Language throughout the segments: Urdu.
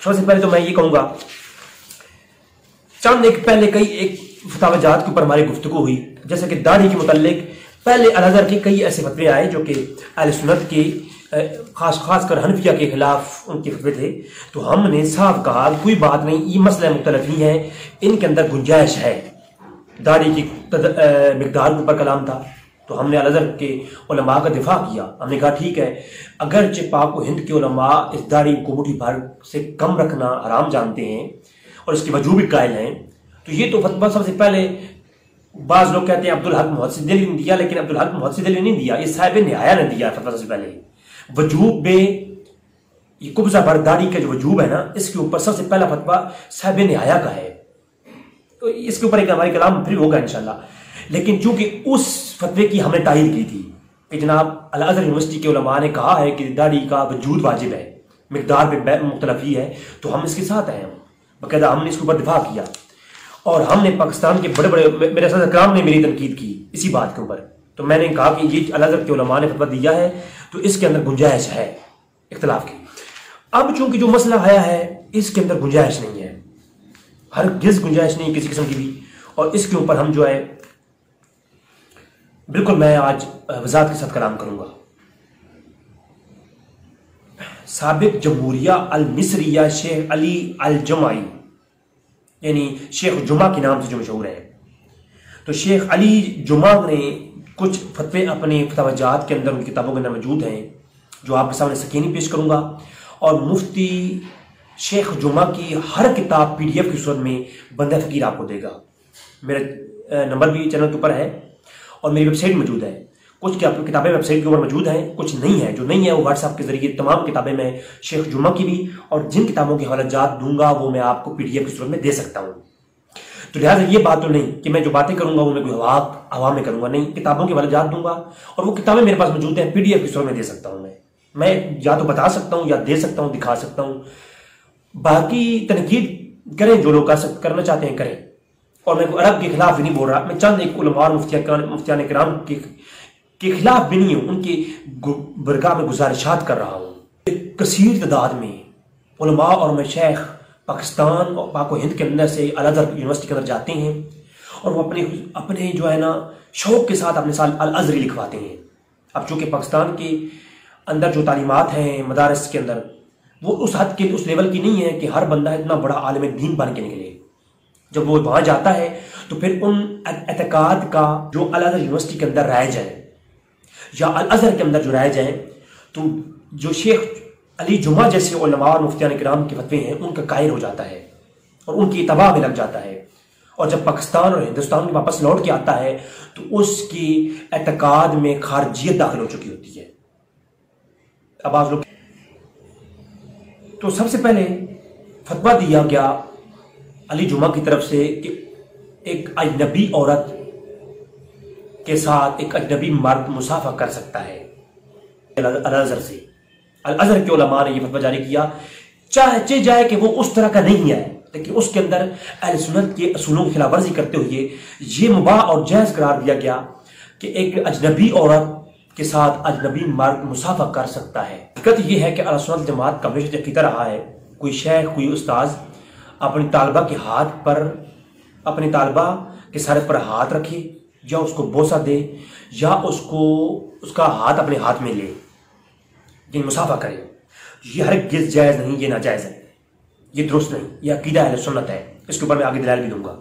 سب سے پہلے تو میں یہ کہوں گا، چند ایک پہلے کئی ایک فتاوی جات کے اوپر ہماری گفتگو ہوئی، جیسے کہ داڑھی کے متعلق پہلے الازہر کے کئی ایسے فتوے آئے جو کہ اہل سنت کے خاص کر حنفیہ کے خلاف ان کے فتوے تھے، تو ہم نے صاف کہا کوئی بات نہیں، یہ مسئلہ مختلف ہی ہے، ان کے اندر گنجائش ہے۔ داڑھی کی مقدار کے اوپر کلام تھا، تو ہم نے الازہر کے علماء کا دفاع کیا، ہم نے کہا ٹھیک ہے، اگرچہ پاک و ہند کے علماء اس داڑھی کو مٹھی بھر سے کم رکھنا حرام جانتے ہیں اور اس کی وجوب قائل ہیں، تو یہ تو فتویٰ سب سے پہلے بعض لوگ کہتے ہیں عبدالحق محدث دہلوی نے دیا، لیکن عبدالحق محدث دہلوی نے نہیں دیا، یہ صاحب نہایہ نے دیا فتویٰ سب سے پہلے۔ وجوب میں یہ قبضہ برداری کا جو وجوب ہے نا، اس کے اوپر سب سے پہلا فتویٰ صاحب نہایہ کا ہے، تو اس کے اوپر ایک ہماری کلام پھر ہوگا انشاءاللہ۔ لیکن چونکہ اس فتوے کی ہم نے تائید کی تھی کہ جناب الازہر یونیورسٹی کے علماء نے کہا ہے کہ داڑھی کا وجود واجب ہے، مقدار پہ مختلف ہی ہے، تو ہم اس کے ساتھ ہیں، باقاعدہ ہم نے اس کے اوپر دفاع کیا، اور ہم نے پاکستان کے بڑے بڑے میرے اساتذہ کرام نے میری تنقید کی اسی بات کے اوپر، تو میں نے کہا کہ یہ الازہر کے علماء نے فتویٰ دیا ہے تو اس کے اندر گنجائش ہے اختلاف کی۔ اب چونکہ جو مسئلہ آیا ہے اس کے اندر گنجائش نہیں ہے، ہرگز گنجائش نہیں کسی قسم کی بھی، اور اس کے اوپر ہم جو ہے بالکل میں آج وضاحت کے ساتھ کلام کروں گا۔ سابق جمہوریہ المصریہ شیخ علی الجمعی، یعنی شیخ جمعہ کے نام سے جو مشہور ہے، تو شیخ علی جمعہ نے کچھ فتوے اپنے فتاوی جات کے اندر ان کتابوں کے اندر موجود ہیں جو آپ کے سامنے سکینی پیش کروں گا، اور مفتی شیخ جمعہ کی ہر کتاب پی ڈی ایف کی صورت میں بندہ فقیر آپ کو دے گا۔ میرا نمبر بھی چینل کے اوپر ہے اور میری ویب سائٹ موجود ہے، کچھ کتابیں ویب سائٹ کے اوپر موجود ہیں، کچھ نہیں ہیں، جو نہیں ہے وہ واٹس ایپ کے ذریعے تمام کتابیں میں شیخ جمعہ کی بھی، اور جن کتابوں کے حوالہ جات دوں گا وہ میں آپ کو پی ڈی ایف کی صورت میں دے سکتا ہوں۔ تو لہٰذا یہ بات تو نہیں کہ میں جو باتیں کروں گا وہ میں کوئی ہوا میں کروں گا، نہیں، کتابوں کے حوالہ جات دوں گا، اور وہ کتابیں میرے پاس موجود ہیں، پی ڈی ایف کی صورت میں دے سکتا ہوں۔ میں یا تو بتا سکتا ہوں یا دے سکتا ہوں، دکھا سکتا ہوں، باقی تنقید کریں جو لوگ کرنا چاہتے ہیں کریں، اور میں کوئی عرب کے خلاف بھی نہیں بول رہا، میں چند ایک علماء اور مفتیان کرام کے خلاف بھی نہیں ہوں، ان کی برگاہ میں گزارشات کر رہا ہوں۔ کثیر تعداد میں علماء اور مشائخ پاکستان اور پاک و ہند کے اندر سے الازہر یونیورسٹی کے اندر جاتے ہیں، اور وہ اپنے جو ہے نا شوق کے ساتھ اپنے سال الازہری لکھواتے ہیں۔ اب چونکہ پاکستان کے اندر جو تعلیمات ہیں مدارس کے اندر، وہ اس حد کے اس لیول کی نہیں ہے کہ ہر بندہ اتنا بڑا عالم دین بن کے نکلے۔ جب وہ وہاں جاتا ہے تو پھر ان اعتقاد کا جو الازہر یونیورسٹی کے اندر رائج ہے یا الازہر کے اندر جو رائج ہیں، تو جو شیخ علی جمعہ جیسے علماء اور مفتیان کرام کے فتوے ہیں ان کا قائل ہو جاتا ہے اور ان کی اتباع میں لگ جاتا ہے، اور جب پاکستان اور ہندوستان میں واپس لوٹ کے آتا ہے تو اس کی اعتقاد میں خارجیت داخل ہو چکی ہوتی ہے۔ اب آپ لوگ تو سب سے پہلے فتویٰ دیا گیا علی جمعہ کی طرف سے کہ ایک اجنبی عورت کے ساتھ ایک اجنبی مرد مصافحہ کر سکتا ہے الازہر سے۔ الازہر کے علماء نے یہ فتویٰ جاری کیا، چاہے جائے کہ وہ اس طرح کا نہیں ہے، لیکن اس کے اندر اہل سنت کے اصولوں کی خلاف ورزی کرتے ہوئے یہ مباح اور جائز قرار دیا گیا کہ ایک اجنبی عورت کے ساتھ اجنبی مرد مصافحہ کر سکتا ہے۔ حقیقت یہ ہے کہ اہل سنت جماعت کا ہمیشہ عقیدہ رہا ہے، کوئی شیخ کوئی استاذ اپنی طالبہ کے ہاتھ پر، اپنی طالبہ کے سر پر ہاتھ رکھے، یا اس کو بوسہ دے، یا اس کا ہاتھ اپنے ہاتھ میں لے، یہ مصافحہ کرے، یہ ہرگز جائز نہیں، یہ ناجائز ہے، یہ درست نہیں، یہ عقیدہ اہل سنت ہے۔ اس کے اوپر میں آگے دلائل بھی دوں گا۔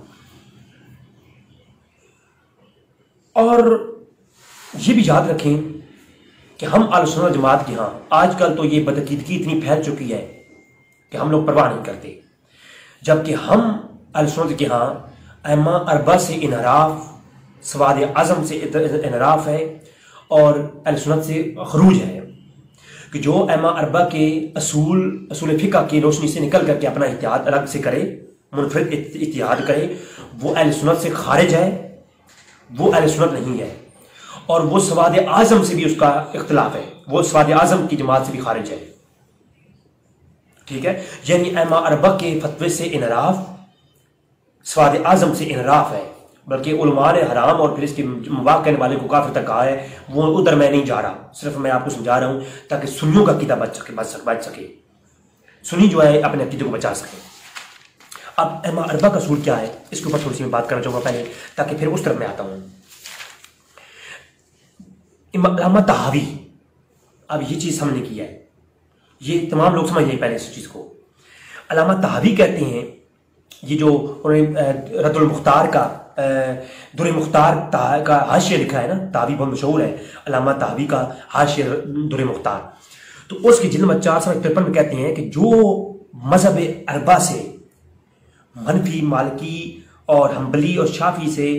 اور یہ بھی یاد رکھیں کہ ہم اہل سنت جماعت کے ہاں آج کل تو یہ بدعقیدگی اتنی پھیل چکی ہے کہ ہم لوگ پرواہ نہیں کرتے، جبکہ ہم اہل سنت کے ہاں ائمہ اربعہ سے انحراف، سواد اعظم سے انحراف ہے، اور اہل سنت سے خروج ہے کہ جو ائمہ اربعہ کے اصول فقہ کی روشنی سے نکل کر کے اپنا اتحاد الگ سے کرے، منفرد اتحاد کرے، وہ اہل سنت سے خارج ہے، وہ اہل سنت نہیں ہے، اور وہ سواد اعظم سے بھی اس کا اختلاف ہے، وہ سواد اعظم کی جماعت سے بھی خارج ہے۔ ٹھیک ہے، یعنی ائمہ اربعہ کے فتوے سے انحراف سواد اعظم سے انحراف ہے، بلکہ علماء نے حرام اور پھر اس کے مباح کرنے والے کو کافر تک کہا ہے، وہ ادھر میں نہیں جا رہا، صرف میں آپ کو سمجھا رہا ہوں تاکہ سنیوں کا عقیدہ بچ سکے۔ سنی جو ہے اپنے عقیدے کو بچا سکیں. اب ائمہ اربعہ کا اصول کیا ہے اس کے اوپر تھوڑی سی میں بات کرنا چاہوں گا پہلے، تاکہ پھر اس طرف میں آتا ہوں. علامہ طحاوی، اب یہ چیز ہم نے کی ہے، یہ تمام لوگ سمجھ گئے پہلے اس چیز کو. علامہ طحاوی کہتے ہیں، یہ جو رد المختار کا در مختار کا حاشیہ لکھا ہے نا، طحاوی بہت مشہور ہے، علامہ طحاوی کا حاشیہ در مختار، تو اس کی جلد نمبر 453 میں کہتے ہیں کہ جو مذہب اربعہ سے حنفی، مالکی اور حنبلی اور شافعی سے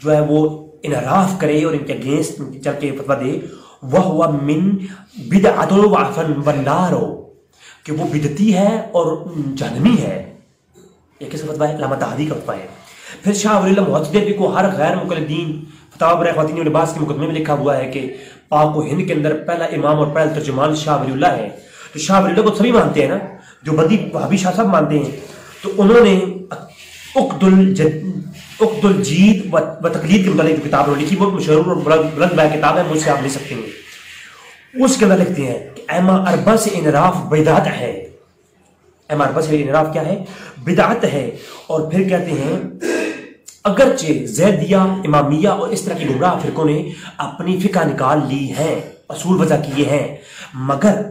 جو ہے وہ انحراف کرے اور ان کے اگینسٹ چل کے فتویٰ دے، وہ من بدعۃ والنار، کہ وہ بدعتی ہے اور جہنمی ہے. یہ کس کا فتویٰ ہے؟ علامہ طحاوی کا فتویٰ ہے. پھر شاہ ولی اللہ محدث کو ہر غیر مقلدین فتاوی برائے خواتین و لباس کے مقدمے میں لکھا ہوا ہے کہ پاک و ہند کے اندر پہلا امام اور پہلا ترجمان شاہ ولی اللہ ہے. تو شاہ ولی اللہ کو سبھی مانتے ہیں نا، جو بدی وہابی شاہ صاحب مانتے ہیں. تو انہوں نے عقد الجید و تقلید کے متعلق جو کتاب انہوں نے لکھی، بہت مشہور اور بلند کتاب ہے، مجھ سے آپ لے سکتے ہیں. اس کے اندر لکھتے ہیں کہ ائمہ اربعہ سے انحراف بدعت ہے. ائمہ اربعہ سے انحراف کیا ہے؟ بدعت ہے. اور پھر کہتے ہیں اگرچہ زیدیہ، امامیہ اور اس طرح کی گمراہ فرقوں نے اپنی فقہ نکال لی ہے، اصول وضع کیے ہیں، مگر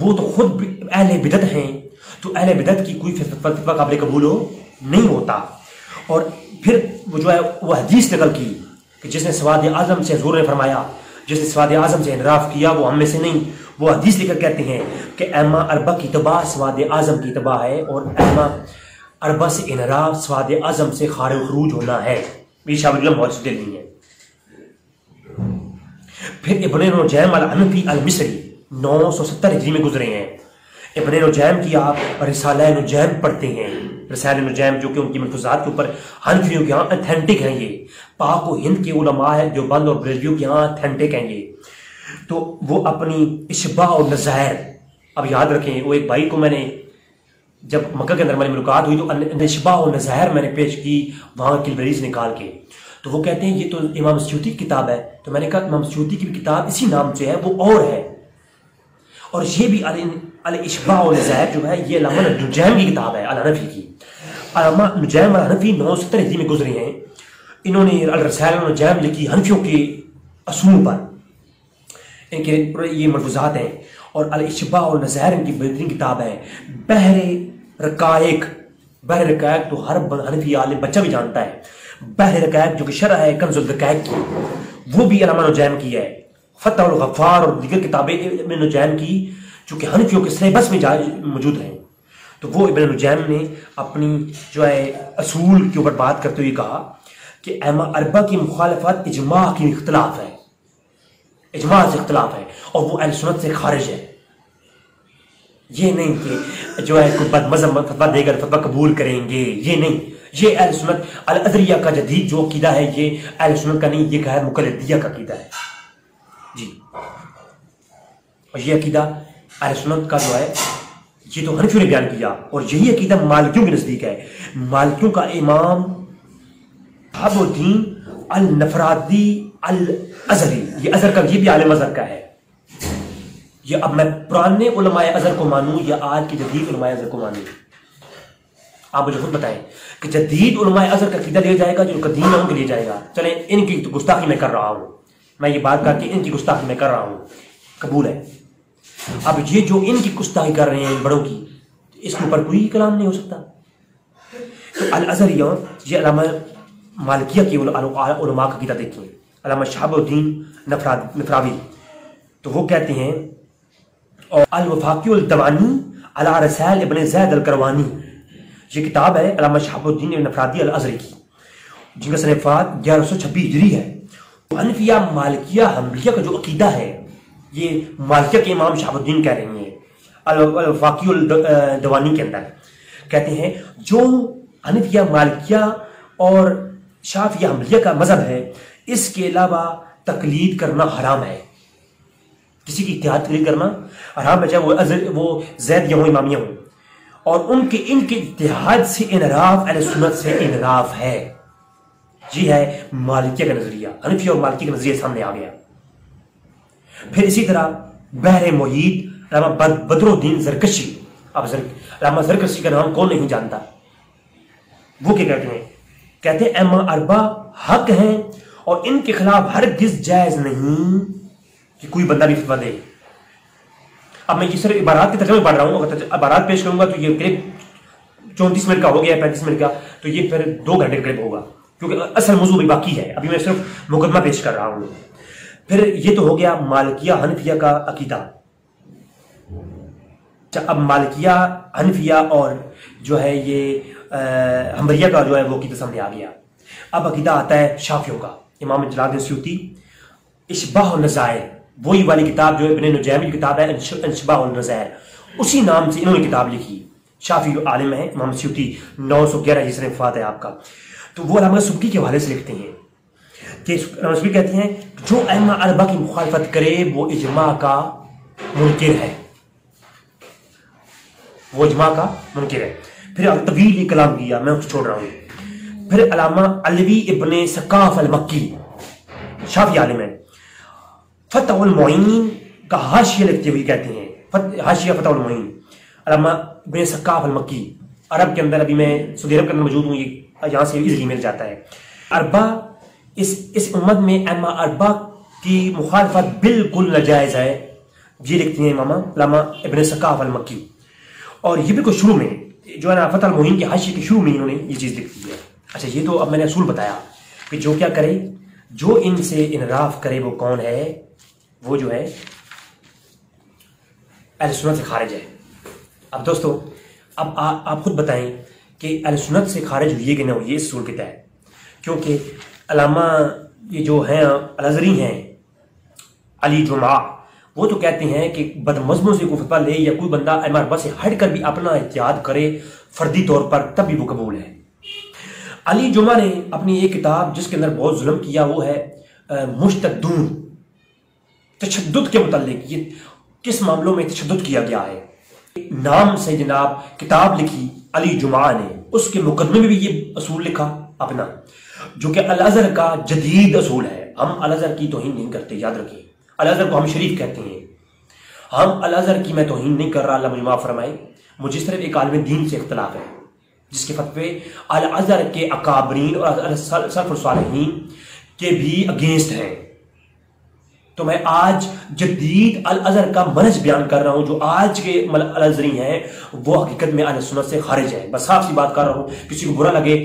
وہ تو خود اہل بدعت ہیں، تو اہل بدعت کی کوئی فتویٰ قابل قبول نہیں ہوتا. اور پھر وہ جو ہے وہ حدیث نقل کی کہ جس نے سواد اعظم سے، حضور نے فرمایا جس نے سواد اعظم سے انحراف کیا وہ ہم میں سے نہیں. وہ حدیث لے کر کہتے ہیں کہ ائمہ اربعہ کی اتباع سواد اعظم کی اتباع ہے، اور ائمہ اربعہ سے انحراف سواد اعظم سے خروج ہونا ہے. یہ شاہ ولی اللہ محدث دہلوی ہے. پھر ابن نجیم الحنفی المصری 970 ہجری میں گزرے ہیں. ابن نجیم کی آپ رسالہ نجیم پڑھتے ہیں. رسالہ نجیم جو کہ ان کی ملفوظات کے اوپر حنفیوں کے ہاں اتھینٹک ہیں، یہ پاک و ہند کے علماء ہے دیوبند اور بریلویوں کے ہاں اتھینٹک ہیں یہ. تو وہ اپنی اشباع اور نظائر، اب یاد رکھیں، وہ ایک بھائی کو میں نے جب مکہ کے اندر ہماری ملاقات ہوئی تو اشباع اور نظائر میں نے پیش کی وہاں کی لائبریری سے نکال کے. تو وہ کہتے ہیں یہ تو امام سیوطی کی کتاب ہے. تو میں نے کہا امام سیوطی کی کتاب اسی نام سے ہے، وہ اور ہے. اور یہ بھی الاشباع و نظائر جو ہے یہ علامہ نجیم کی کتاب ہے، الحنفی کی. علامہ نجیم الحنفی 970 ہجری میں گزرے ہیں. انہوں نے الرسائل نجیم لکھی حنفیوں کے اصول پر، ان کے یہ ملفوظات ہیں. اور الاشباع و نظائر ان کی بہترین کتاب ہے. بحر رقائق تو ہر حنفی عالم بچہ بھی جانتا ہے. بحر رقائق جو کہ شرح ہے کنز الدقائق کی، وہ بھی علامہ نجیم کی ہے. فتح الغفار اور دیگر کتابیں ابن نجیم کی جو کہ حنفیوں کے سلیبس میں موجود ہیں. تو وہ ابن نجیم نے اپنی جو ہے اصول کے اوپر بات کرتے ہوئے کہا کہ ائمہ اربعہ کی مخالفت اجماع کی اختلاف ہے، اجماع سے اختلاف ہے، اور وہ اہل سنت سے خارج ہے. یہ نہیں کہ جو ہے کوئی بد مذہب فتویٰ دے کر فتویٰ قبول کریں گے، یہ نہیں. یہ اہل سنت الازریہ کا جدید جو عقیدہ ہے یہ اہل سنت کا نہیں، یہ غیر مقلدیہ کا عقیدہ ہے جی. اور یہ عقیدہ اہل سنت کا جو ہے یہ تو حنفیوں نے بیان کیا، اور یہی عقیدہ مالکیوں کے نزدیک ہے. مالکیوں کا امام شہاب الدین النفرادی الازہری، یہ ازہر کا، یہ بھی عالم ازہر کا ہے. یہ اب میں پرانے علماء ازہر کو مانوں یا آج کی جدید علماء ازہر کو مانوں؟ آپ مجھے خود بتائیں کہ جدید علماء ازہر کا عقیدہ لیا جائے گا جو قدیم ہے ان کے لیے جائے گا؟ چلیں ان کی گستاخی میں کر رہا ہوں، میں یہ بات کر کے ان کی گستاخی میں کر رہا ہوں، قبول ہے. اب یہ جو ان کی گستاخی کر رہے ہیں بڑوں کی، اس کے اوپر کوئی کلام نہیں ہو سکتا. تو الازہریہ، یہ علامہ مالکیہ کے علماء کا عقیدہ دیکھیں، علامہ شہاب الدین نفراوی، تو وہ کہتے ہیں اور الوفاقی الدوانی علی رسائل ابن زید الکروانی، یہ کتاب ہے علامہ شہاب الدین نفرادی الازہری کی، جن کا سنہ وفات 1126 ہجری ہے. حنفیہ، مالکیہ، حنبلیہ کا جو عقیدہ ہے یہ مالکیہ کے امام شہاب الدین کہہ رہے ہیں الوفاقی الدوانی کے اندر. کہتے ہیں جو حنفیہ، مالکیہ اور شافعیہ، حنبلیہ کا مذہب ہے، اس کے علاوہ تقلید کرنا حرام ہے. کسی کی اتحاد تقلید کرنا حرام ہے، چاہے وہ زیدیہ ہوں، امامیہ ہوں. اور ان کے اتحاد سے انحراف اہل سنت سے انحراف ہے. یہ ہے مالکیہ کا نظریہ. حنفیہ اور مالکیہ کا نظریہ سامنے آ گیا. پھر اسی طرح بحر محیط علامہ بدر الدین زرکشی اب علامہ زرکشی کا نام کون نہیں جانتا؟ وہ کیا کہتے ہیں؟ کہتے ہیں ائمہ اربعہ حق ہیں اور ان کے خلاف ہرگز جائز نہیں کہ کوئی بندہ بھی فتویٰ دے۔ اب میں یہ صرف عبارات کے ترجمے پڑھ رہا ہوں، اگر عبارات پیش کروں گا تو یہ کلپ 34 منٹ کا ہو گیا، 35 منٹ کا، تو یہ پھر 2 گھنٹے کا کلپ ہوگا، کیونکہ اصل موضوع بھی باقی ہے، ابھی میں صرف مقدمہ پیش کر رہا ہوں۔ پھر یہ تو ہو گیا مالکیہ حنفیہ کا عقیدہ۔ اب مالکیہ حنفیہ اور جو ہے یہ حنبلیہ کا جو ہے وہ عقیدہ سامنے آ گیا۔ اب عقیدہ آتا ہے شافعیوں کا، امام جلال الدین سیوطی اشباح النظائر، وہی والی کتاب جو ابن نجیم کی کتاب ہے اشباح النظائر، اسی نام سے انہوں نے کتاب لکھی۔ شافعی عالم ہے امام سیوطی، 911 ہجری وفات ہے آپ کا۔ تو وہ علامہ سبکی کے حوالے سے لکھتے ہیں کہ علامہ سبکی کہتے ہیں جو ائمہ اربعہ کی مخالفت کرے وہ اجماع کا منکر ہے، وہ اجماع کا منکر ہے۔ پھر طویل یہ کلام کیا، میں اس کو چھوڑ رہا ہوں۔ پھر علامہ علوی ابن سقاف المکی، شافعی عالم ہے، فتح المعین کا حاشیہ لکھتے ہوئے کہتے ہیں، حاشیہ فتح المعین، علامہ ابن سقاف المکی، عرب کے اندر، ابھی میں سعودی عرب کے اندر موجود ہوں، یہ یہاں سے ایزیلی مل جاتا ہے۔ اربعہ اس امت میں ائمہ اربعہ کی مخالفت بالکل ناجائز ہے، یہ لکھتے ہیں امام علامہ ابن سقاف المکی۔ اور یہ بالکل شروع میں جو ہے نا فتح المعین کے حاشیے کے شروع میں انہوں نے یہ چیز لکھی ہے۔ اچھا، یہ تو اب میں نے اصول بتایا کہ جو کیا کرے، جو ان سے انحراف کرے وہ کون ہے؟ وہ جو ہے اہل سنت سے خارج ہے۔ اب دوستو، اب آپ خود بتائیں کہ اہل سنت سے خارج ہوئے کہ نہ ہوئے اس اصول کے تحت، کیونکہ علامہ یہ جو ہیں الازہری ہیں علی جمعہ، وہ تو کہتے ہیں کہ بدمزموں سے کوئی فتویٰ لے یا کوئی بندہ ائمہ اربعہ سے ہٹ کر بھی اپنا احتیاط کرے فردی طور پر تب بھی وہ قبول ہے۔ علی جمعہ نے اپنی ایک کتاب جس کے اندر بہت ظلم کیا وہ ہے مشتدون، تشدد کے متعلق، یہ کس معاملوں میں تشدد کیا گیا ہے، نام سے جناب کتاب لکھی علی جمعہ نے، اس کے مقدمے میں بھی یہ اصول لکھا اپنا، جو کہ الازہر کا جدید اصول ہے۔ ہم الازہر کی توہین نہیں کرتے، یاد رکھیں، الازہر کو ہم شریف کہتے ہیں، ہم الازہر کی میں توہین نہیں کر رہا، اللہ مجھے معاف فرمائے، مجھے صرف ایک عالم دین سے اختلاف ہے جس کے فتوے الازہر کے اکابرین اور سلف الصالحین کے بھی اگینسٹ ہیں۔ تو میں آج جدید الازہر کا منہج بیان کر رہا ہوں، جو آج کے الازہری ہیں وہ حقیقت میں اہل سنت سے خارج ہے۔ بس صاف سی بات کر رہا ہوں، کسی کو برا لگے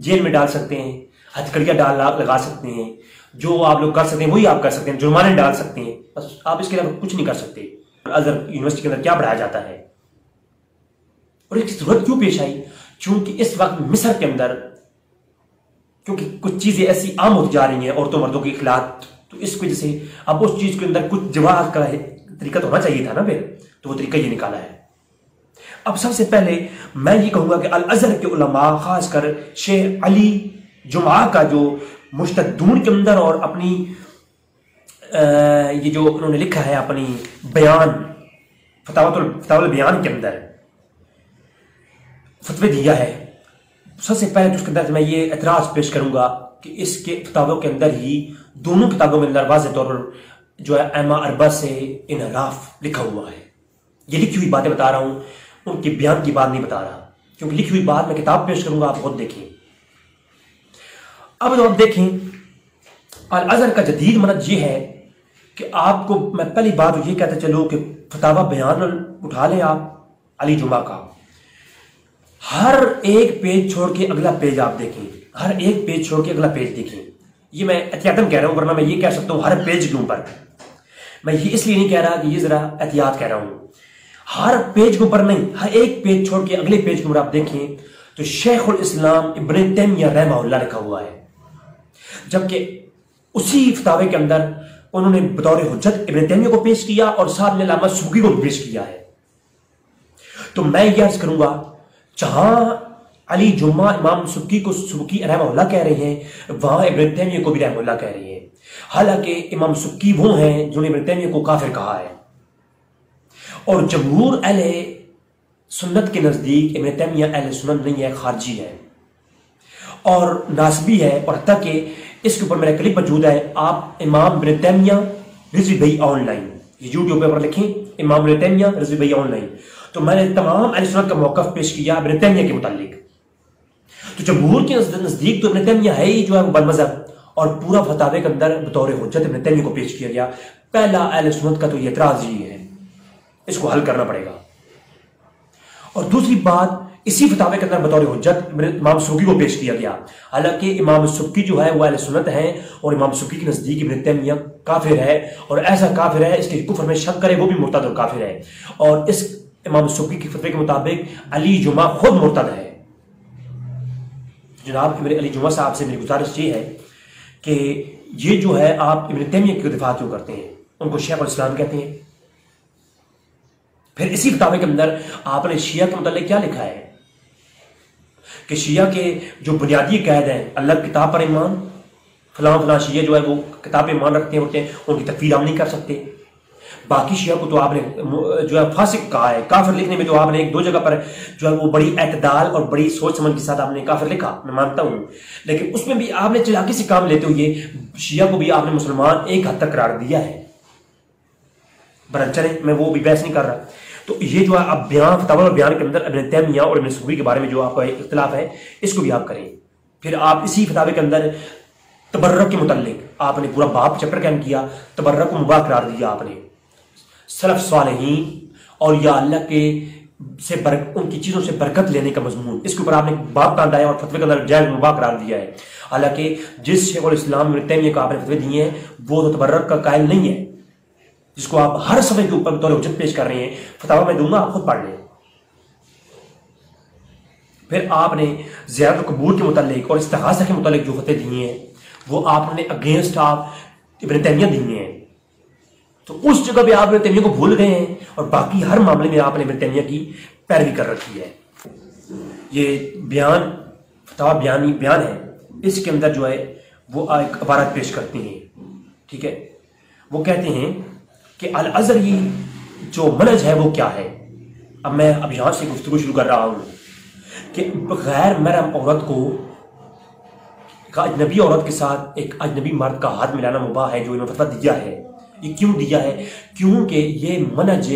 جیل میں ڈال سکتے ہیں، ہتھکڑیاں لگا سکتے ہیں، جو آپ لوگ کر سکتے ہیں وہی آپ کر سکتے ہیں، جرمانے ڈال سکتے ہیں، بس آپ اس کے علاوہ کچھ نہیں کر سکتے۔ الازہر یونیورسٹی کے اندر کیا پڑھایا جاتا ہے اور اس کی ضرورت کیوں پیش آئی؟ چونکہ اس وقت مصر کے اندر کیونکہ کچھ چیزیں ایسی عام ہوتی جا رہی ہیں، عورتوں مردوں کے اخلاق، تو اس وجہ سے اب اس چیز کے اندر کچھ جواز کا طریقہ تو ہونا چاہیے تھا نا، پھر تو وہ طریقہ یہ نکالا ہے۔ اب سب سے پہلے میں یہ کہوں گا کہ الازہر کے علماء، خاص کر شیخ علی جمعہ کا جو مشتدون کے اندر اور اپنی یہ جو انہوں نے لکھا ہے اپنی بیان فتاوی البیان کے اندر فتوی دیا ہے، سب سے پہلے تو اس کے اندر میں یہ اعتراض پیش کروں گا کہ اس کے فتاووں کے اندر ہی دونوں کتابوں کے اندر واضح طور پر جو ہے ائمہ اربعہ سے انحراف لکھا ہوا ہے۔ یہ لکھی ہوئی باتیں بتا رہا ہوں، ان کے بیان کی بات نہیں بتا رہا، کیونکہ لکھی ہوئی بات میں کتاب پیش کروں گا، آپ خود دیکھیں۔ اب آپ دیکھیں الازہر کا جدید منہج یہ ہے کہ آپ کو میں پہلی بات یہ کہتا چلوں کہ فتاوی بیان اٹھا لیں آپ علی جمعہ کا، ہر ایک پیج چھوڑ کے اگلا پیج آپ دیکھیں، ہر ایک پیج چھوڑ کے اگلا پیج دیکھیں۔ یہ میں احتیاطاً کہہ رہا ہوں، ورنہ میں یہ کہہ سکتا ہوں ہر پیج کے اوپر، میں یہ اس لیے نہیں کہہ رہا کہ یہ ذرا احتیاط کہہ رہا ہوں، ہر پیج کے اوپر نہیں، ہر ایک پیج چھوڑ کے اگلے پیج کے اوپر آپ دیکھیں تو شیخ الاسلام ابن تیمیہ رحمہ اللہ لکھا ہوا ہے، جبکہ اسی فتاوے کے اندر انہوں نے بطور حجت ابن تیمیہ کو پیش کیا اور ساتھ میں علامہ سبکی کو بھی پیش کیا ہے۔ تو میں یہ عرض کروں گا، جہاں علی جمعہ امام سبکی کو سبکی رحمہ اللہ کہہ رہے ہیں، وہاں ابن تیمیہ کو بھی رحمہ اللہ کہہ رہے ہیں، حالانکہ امام سبکی وہ ہیں جنہوں نے ابن تیمیہ کو کافر کہا ہے، اور جمہور اہل سنت کے نزدیک ابن تیمیہ اہل سنت نہیں ہے، خارجی ہے اور ناسبی ہے، اور حتیٰ کہ اس کے اوپر میرا کلپ موجود ہے، آپ امام ابن تیمیہ رضوی بھائی آن لائن، یہ یوٹیوب پہ پر لکھیں امام ابن تیمیہ رضوی بھائی آن لائن، تو میں نے تمام اہل سنت کا موقف پیش کیا ابن تیمیہ کے متعلق. تو جمہور کے نزدیک تو ابن تیمیہ ہے ہی جو ہے وہ بد مذہب، اور پورا فتاوی کے اندر بطور حجت ابن تیمیہ کو پیش کیا گیا. پہلا اہل سنت کا تو یہ اعتراض ہی ہے، اس کو حل کرنا پڑے گا. اور دوسری بات، اسی فتاوی کے اندر بطور حجت امام سبکی کو پیش کیا گیا. حالانکہ امام سبکی جو ہے وہ اہل سنت ہیں، اور امام سبکی کے نزدیک ابن تیمیہ کافر ہے، اور ایسا کافر ہے اس کے کفر میں شک کرے وہ بھی مرتد اور کافر ہے. اور اس امام سبکی کے فتوے کے مطابق علی جمعہ خود مرتد ہے. جناب میرے علی جمعہ صاحب سے میری گزارش یہ ہے کہ یہ جو ہے آپ ابن تیمیہ کی دفاع کیوں کرتے ہیں؟ ان کو شیخ الاسلام کہتے ہیں. پھر اسی فتاوی کے اندر آپ نے شیعہ کے متعلق کیا لکھا ہے کہ شیعہ کے جو بنیادی قید ہیں اللہ کتاب پر ایمان، فلاں فلاں شیعہ جو ہے وہ کتاب پر ایمان رکھتے ہوتے ہیں، ان کی تکفیر ہم نہیں کر سکتے. باقی شیعہ کو تو آپ نے جو ہے فاسق کہا ہے. کافر لکھنے میں تو آپ نے ایک دو جگہ پر جو ہے وہ بڑی اعتدال اور بڑی سوچ سمجھ کے ساتھ آپ نے کافر لکھا، میں مانتا ہوں، لیکن اس میں بھی آپ نے چلاکی سے کام لیتے ہوئے شیعہ کو بھی آپ نے مسلمان ایک حد تک قرار دیا ہے. برن چلیں، میں وہ بھی بحث نہیں کر رہا. تو یہ جو ہے اب بیان فتاوی اور بیان کے اندر ابن تیمیہ اور ابن سبکی کے بارے میں جو آپ کا اختلاف ہے اس کو بھی آپ کریں. پھر آپ اسی فتاوی کے اندر تبرک کے متعلق آپ نے پورا باب چیپٹر قائم کیا، تبرک کو مباح قرار دیا آپ نے. سلف صالحین اور یا اللہ کے سے ان کی چیزوں سے برکت لینے کا مضمون، اس کے اوپر آپ نے باب کاندایا اور فتوے کے اندر جائز مباح قرار دیا ہے. حالانکہ جس شیخ الاسلام ابن تیمیہ کو آپ نے فتوے دیے ہیں وہ تو تبرک کا قائل نہیں ہے، جس کو آپ ہر صفحے کے اوپر بطور حجت پیش کر رہے ہیں. فتاوی میں دوں گا، آپ خود پڑھ لیں. پھر آپ نے زیارت قبور کے متعلق اور استغاثہ کے متعلق جو فتوے دیے ہیں وہ آپ نے اگینسٹ آف ابن تیمیہ دیے ہیں. تو اس جگہ پہ آپ ابن تیمیہ کو بھول گئے ہیں اور باقی ہر معاملے میں آپ نے ابن تیمیہ کی پیروی کر رکھی ہے. یہ بیان فتاوی بیان ہے، اس کے اندر جو ہے وہ ایک عبارت پیش کرتے ہیں. ٹھیک ہے، وہ کہتے ہیں کہ الازہری جو منہج ہے وہ کیا ہے. اب میں یہاں سے گفتگو شروع کر رہا ہوں کہ غیر محرم عورت کو اجنبی عورت کے ساتھ ایک اجنبی مرد کا ہاتھ ملانا مباح ہے جو انہوں نے فتویٰ دیا ہے. یہ کیوں دیا ہے؟ کیونکہ یہ منہج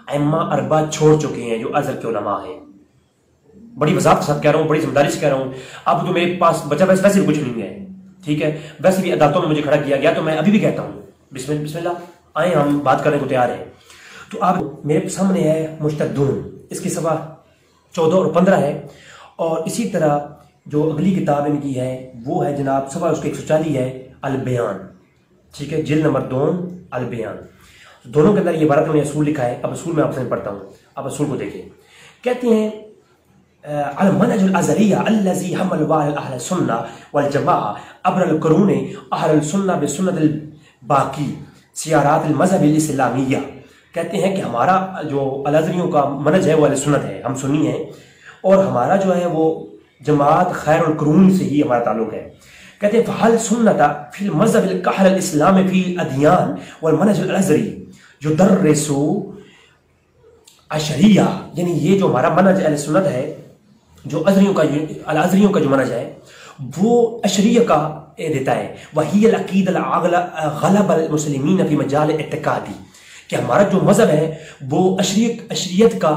ائمہ اربعہ چھوڑ چکے ہیں جو ازہر کے علماء ہیں. بڑی وضاحت کے ساتھ کہہ رہا ہوں، بڑی ذمہ داری سے کہہ رہا ہوں. اب تو میرے پاس بچہ ویسے کچھ نہیں ہے، ٹھیک ہے، ویسے بھی عدالتوں میں مجھے کھڑا کیا گیا، تو میں ابھی بھی کہتا ہوں بسم اللہ آئیں ہم بات کرنے کو تیار ہیں. تو اب میرے سامنے ہے مجتہدون، اس کی صفحہ 14 اور 15 ہے. اور اسی طرح جو اگلی کتاب ان کی ہے وہ ہے جناب صفحہ اس کے 140 ہے البیان. ٹھیک ہے، جلد نمبر 2 البیان. دونوں کے اندر یہ عبارت میں اصول لکھا ہے. اب اصول میں آپ سے پڑھتا ہوں، اب اصول کو دیکھیں. کہتے ہیں المنهج الازہریہ الذی حمل اہل السنہ والجماعہ عبر القرون اہل السنہ بسنت الباقی سیارات المذہب الاسلامیہ. کہتے ہیں کہ ہمارا جو الازہریوں کا منہج ہے وہ اہل سنت ہے، ہم سنی ہیں، اور ہمارا جو ہے وہ جماعت خیر القرون سے ہی ہمارا تعلق ہے. کہتے ہیں فحل سنت فی المذہب الکحل الاسلام فی الادیان والمنہج الازہری یدرس اشریہ. یعنی یہ جو ہمارا منہج اہل سنت ہے، جو الازہریوں کا جو منہج ہے وہ اشریہ کا دیتا ہے. وہی العقید غلب المسلمین فی مجال اعتقادی، کہ ہمارا جو مذہب ہے وہ اشریت کا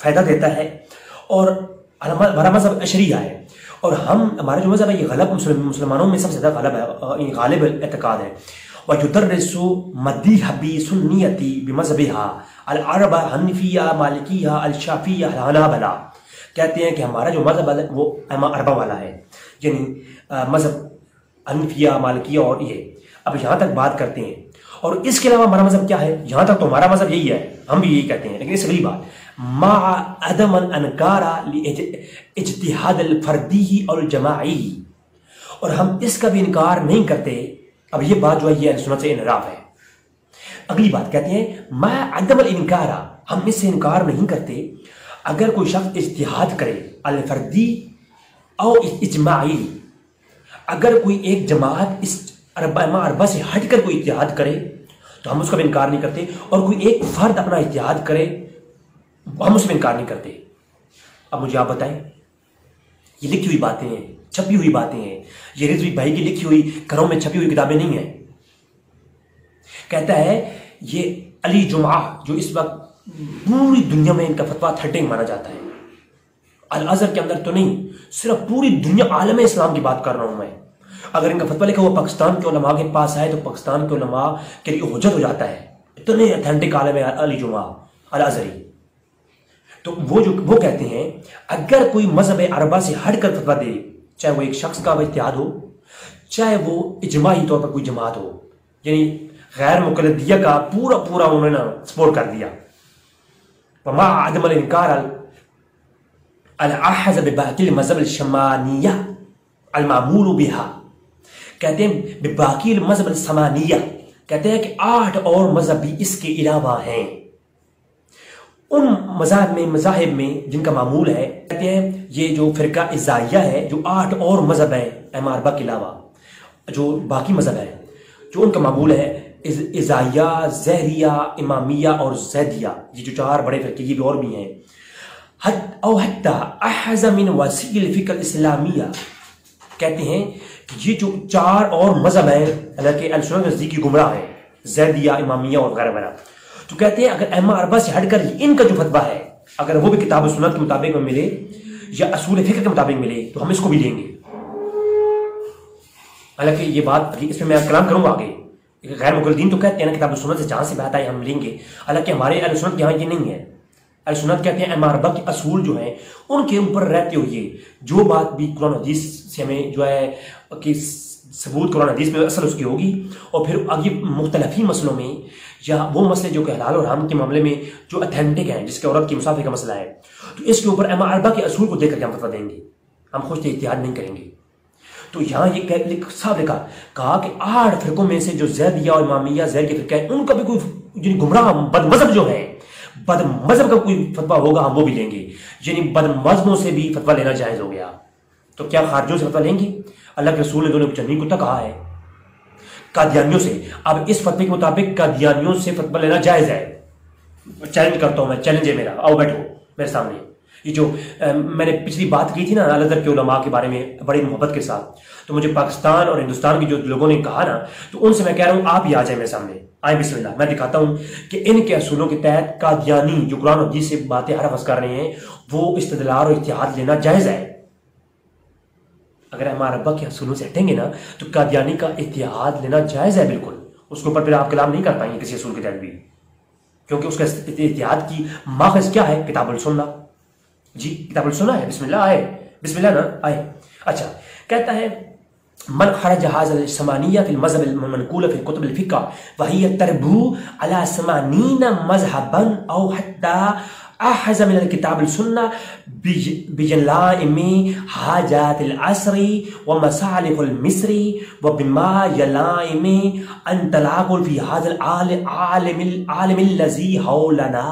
فائدہ دیتا ہے، اور ہمارا مذہب اشریہ ہے، اور ہمارا جو مذہب ہے یہ غلب مسلمانوں میں سب سے زیادہ غالب اعتقاد ہے. وَيُدَرِّسُ مَذْهَبِ سُنِّيَّةِ بِمَذْهَبِهَا الْعَرَبَ حنفیہ مالکیہ الشافعیہ الحنابلہ. کہتے ہیں کہ ہمارا جو مذہب ہے وہ ائمہ اربعہ والا ہے، یعنی مذہب حنفیہ مالکیہ اور یہ. اب یہاں تک بات کرتے ہیں، اور اس کے علاوہ ہمارا مذہب کیا ہے؟ یہاں تک تو ہمارا مذہب یہی ہے، ہم بھی یہی کہتے ہیں. لیکن اس اگلی بات مع عدم الانکار لاجتہاد الفردی اور الجماعی، اور ہم اس کا بھی انکار نہیں کرتے. اب یہ بات جو ہے یہ اہل سنت سے انحراف ہے. اگلی بات کہتے ہیں مع عدم الانکار، ہم اس سے انکار نہیں کرتے اگر کوئی شخص اجتہاد کرے الفردی او اجماعی، اگر کوئی ایک جماعت اس ائمہ اربعہ سے ہٹ کر کوئی اجتہاد کرے تو ہم اس کا بھی انکار نہیں کرتے، اور کوئی ایک فرد اپنا اجتہاد کرے ہم اس میں انکار نہیں کرتے. اب مجھے آپ بتائیں، یہ لکھی ہوئی باتیں ہیں، چھپی ہوئی باتیں ہیں، یہ رضوی بھائی کی لکھی ہوئی گھروں میں چھپی ہوئی کتابیں نہیں ہیں. کہتا ہے یہ علی جمعہ جو اس وقت پوری دنیا میں ان کا فتویٰ تھرٹنگ مانا جاتا ہے، الازہر کے اندر تو نہیں، صرف پوری دنیا عالم اسلام کی بات کر رہا ہوں میں۔ اگر ان کا فتویٰ لکھا وہ پاکستان کے علماء کے پاس آئے تو پاکستان کے علماء کے لیے حجت ہو جاتا ہے، اتنے اتھینٹک عالم علی جمعہ الازہری۔ تو وہ کہتے ہیں اگر کوئی مذہب اربعہ سے ہٹ کر فتویٰ دے، چاہے وہ ایک شخص کا اجتہاد ہو، چاہے وہ اجماعی طور پر کوئی جماعت ہو، یعنی غیر مقلدیہ کا پورا انہوں نے سپورٹ کر دیا، وما عدم الانکار الاحز بباقی المذہب الشمانیہ المعمول بها، کہتے ہیں بباقی المذہب السمانیہ، کہتے ہیں کہ 8 اور مذہب بھی اس کے علاوہ ہیں، ان مذاہب میں جن کا معمول ہے، کہتے ہیں یہ جو فرقہ ازائیہ ہے، جو 8 اور مذہب ہیں ائمہ اربعہ کے علاوہ، جو باقی مذہب ہیں جو ان کا معمول ہے، ازائیہ، زہریہ، امامیہ اور زیدیہ، یہ جو 4 بڑے فرقے، یہ بھی اور بھی ہیں، او حتی احز من وسیع الفقہ الاسلامیہ، کہتے ہیں کہ یہ جو 4 اور مذہب ہیں حالانکہ السنت نزدیکی گمراہ ہیں، زیدیہ، امامیہ اور وغیرہ وغیرہ، تو کہتے ہیں اگر ائمہ اربعہ سے ہٹ کر ان کا جو فتویٰ ہے اگر وہ بھی کتاب و سنت کے مطابق میں ملے یا اصول فقہ کے مطابق ملے تو ہم اس کو بھی لیں گے۔ حالانکہ یہ بات اس میں کلام کروں گا آگے، غیر مقلدین تو کہتے ہیں نا کتاب و سنت سے جہاں سے بات آئی ہم لیں گے، حالانکہ ہمارے اہل سنت کے یہاں یہ نہیں ہے۔ اہل سنت کہتے ہیں ائمہ اربعہ کے اصول جو ہیں ان کے اوپر رہتے ہوئے جو بات بھی قرآن حدیث سے ہمیں جو ہے کہ ثبوت قرآن حدیث میں اصل اس کی ہوگی، اور پھر آگے مختلفی مسئلوں میں یا وہ مسئلے جو کہ حلال اور حرام کے معاملے میں جو اتھینٹک ہیں، جس کے عورت کی مسافر کا مسئلہ ہے، تو اس کے اوپر ائمہ اربعہ کے اصول کو دیکھ کر کے ہم فتویٰ دیں گے، ہم خود سے اجتہاد نہیں کریں گے۔ تو یہاں یہ صاحب نے کہا کہ 8 فرقوں میں سے جو زیدیہ اور امامیہ زہر کے فرقہ ہیں ان کا بھی کوئی یعنی گمراہ بد مذہب جو ہیں، بد مذہب کا کوئی فتویٰ ہوگا ہم وہ بھی لیں گے، یعنی بد مذہبوں سے بھی فتویٰ لینا جائز ہو گیا۔ تو کیا خارجوں سے فتویٰ لیں گے؟ اللہ کے رسول نے دونوں چنی کو تک کہا ہے قادیانیوں سے، اب اس فتوے کے مطابق قادیانیوں سے فتویٰ لینا جائز ہے۔ چیلنج کرتا ہوں میں، چیلنج ہے میرا، آؤ بیٹھو میرے سامنے۔ یہ جو میں نے پچھلی بات کی تھی نا الازہر کے علماء کے بارے میں بڑی محبت کے ساتھ، تو مجھے پاکستان اور ہندوستان کے جو لوگوں نے کہا نا، تو ان سے میں کہہ رہا ہوں آپ ہی آ جائیں میرے سامنے، آئیں بسم اللہ، میں دکھاتا ہوں کہ ان کے اصولوں کے تحت قادیانی جو قرآن و حدیث سے باتیں حرف کر رہے ہیں وہ استدلال اور اتحاد لینا جائز ہے۔ اگر ہمارا اربعہ کے اصولوں سے ہٹیں گے نا تو قادیانی کا اتحاد لینا جائز ہے بالکل، اس کے اوپر پھر آپ کلام نہیں کر پائیں گے کسی اصول کے تحت بھی، کیونکہ اس کا اتحاد کی ماخذ کیا ہے؟ کتاب السنہ۔ جی کتاب السنہ ہے، بسم اللہ آئے، بسم اللہ نا آئے۔ اچھا کہتا ہے من خرج هذا الثمانية في المذهب المنقول في كتب الفقه وهي تربو على 80 مذهبا او حتى احز من الكتاب السنة بجلائم حاجات العصر ومصالح المصر وبما يلائم ان تلاقوا في هذا العالم الذي حولنا۔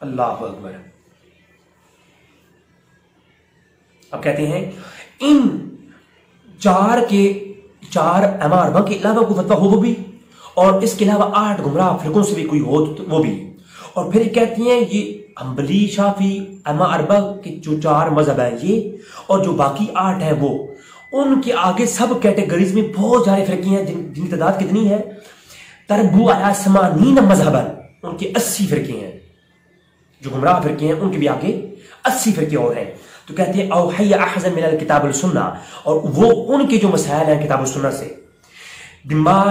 اللہ اکبر۔ اب کہتے ہیں ان 4 ائمہ اربعہ کے علاوہ کوئی فتویٰ ہو وہ بھی، اور اس کے علاوہ 8 گمراہ فرقوں سے بھی کوئی ہو وہ بھی، اور پھر کہتی ہیں یہ حنبلی، شافعی، ائمہ اربعہ کے جو 4 مذہب ہیں یہ، اور جو باقی 8 ہیں وہ، ان کے آگے سب کیٹیگریز میں بہت سارے فرقے ہیں جن کی تعداد کتنی ہے؟ تربو علی 80 مذہبا، ان کے 80 فرقے ہیں، جو گمراہ فرقے ہیں ان کے بھی آگے 80 فرقے اور ہیں۔ تو کہتے ہیں او حی احزن من الکتاب السنہ، اور وہ ان کے جو مسائل ہیں کتاب السنہ سے، بما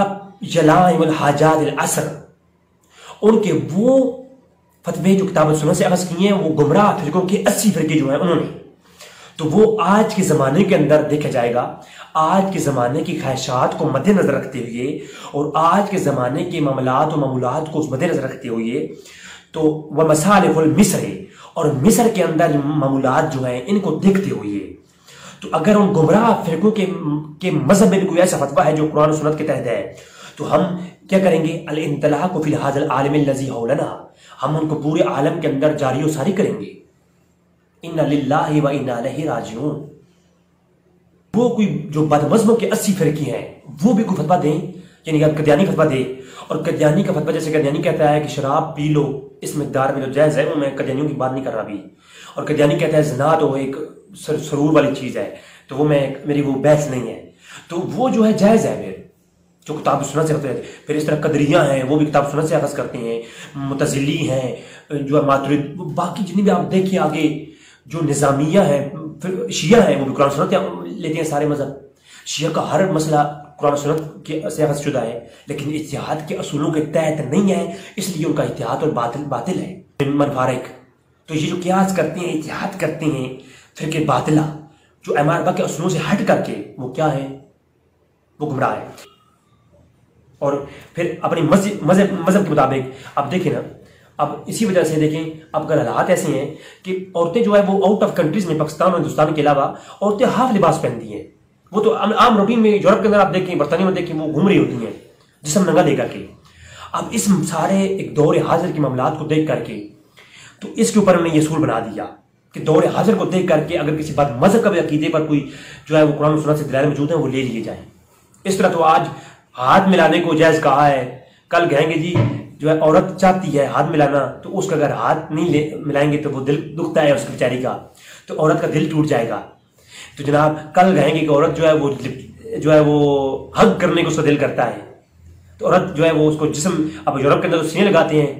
یلائم الحاجات العصر، ان کے وہ فتوے جو کتاب السنہ سے اخذ کیے ہیں وہ گمراہ فرقوں کے 80 فرقے جو ہیں انہوں نے، تو وہ آج کے زمانے کے اندر دیکھا جائے گا، آج کے زمانے کی خواہشات کو مد نظر رکھتے ہوئے اور آج کے زمانے کے معاملات و معمولات کو مد نظر رکھتے ہوئے، تو وہ مصالح المصر، اور مصر کے اندر معمولات جو ہیں ان کو دیکھتے ہوئے، تو اگر ان گمراہ فرقوں کے مذہب میں بھی کوئی ایسا فتویٰ ہے جو قرآن و سنت کے تحت ہے تو ہم کیا کریں گے؟ الانطلاق فی ھذا العالم الذی حولنا، ہم ان کو پورے عالم کے اندر جاری و ساری کریں گے۔ انا للہ و انا الیہ راجعون۔ وہ کوئی جو بد مذہبوں کے 80 فرقے ہیں وہ بھی کوئی فتویٰ دیں، یعنی اگر قادیانی فتویٰ دے، اور قادیانی کا فتویٰ جیسے قادیانی کہتا ہے کہ شراب پی لو اس مقدار میں جو جائز ہے، وہ میں قادیانیوں کی بات نہیں کر رہا ابھی، اور قادیانی کہتا ہے زنا تو ایک سرور والی چیز ہے، تو وہ میری وہ بحث نہیں ہے، تو وہ جو ہے جائز ہے پھر، جو کتاب سنت سے ہوتے ہیں. پھر اس طرح قدریہ ہیں وہ بھی کتاب سنت سے اخذ کرتے ہیں. معتزلی ہیں جو ماترید، باقی جتنی بھی آپ دیکھیں آگے جو نظامیہ ہیں، پھر شیعہ ہیں وہ بھی قرآن سنت لیتے ہیں. سارے مذہب شیعہ کا ہر مسئلہ قرآن سنت سے اخذ شدہ ہے، لیکن اتحاد کے اصولوں کے تحت نہیں ہے، اس لیے ان کا اتحاد اور باطل ہے. منفارق تو یہ جو قیاس کرتے ہیں، اتحاد کرتے ہیں فرقے باطلہ جو ائمہ اربعہ کے اصولوں سے ہٹ کر کے، وہ کیا ہے؟ وہ گمراہ ہے. اور پھر اپنی مذہب کے مطابق اب دیکھیں نا، اب اسی وجہ سے دیکھیں اب اگر حالات ایسے ہیں کہ عورتیں جو ہے وہ آؤٹ آف کنٹریز میں، پاکستان اور ہندوستان کے علاوہ عورتیں ہاف لباس پہنتی ہیں. وہ تو عام روٹین میں یورپ کے اندر آپ دیکھیں، برطانیہ میں دیکھیں، وہ گھوم رہی ہوتی ہیں جسم ننگا دے کر کے. اب اس سارے ایک دور حاضر کے معاملات کو دیکھ کر کے تو اس کے اوپر انہوں نے یہ اصول بنا دیا کہ دور حاضر کو دیکھ کر کے اگر کسی بات مذہب کے عقیدے پر کوئی جو ہے وہ قرآن و سنت سے دلائل موجود ہیں وہ لے لیے جائیں. اس طرح تو آج ہاتھ ملانے کو جائز کہا ہے، کل کہیں گے جی جو ہے عورت چاہتی ہے ہاتھ ملانا تو اس کا اگر ہاتھ نہیں ملائیں گے تو وہ دل دکھتا ہے اس کی بیچاری کا، تو عورت کا دل ٹوٹ جائے گا. تو جناب کل کہیں گے کہ عورت جو ہے وہ حگ کرنے کو اس کا دل کرتا ہے، تو عورت جو ہے وہ اس کو جسم، اب یورپ کے اندر تو سینے لگاتے ہیں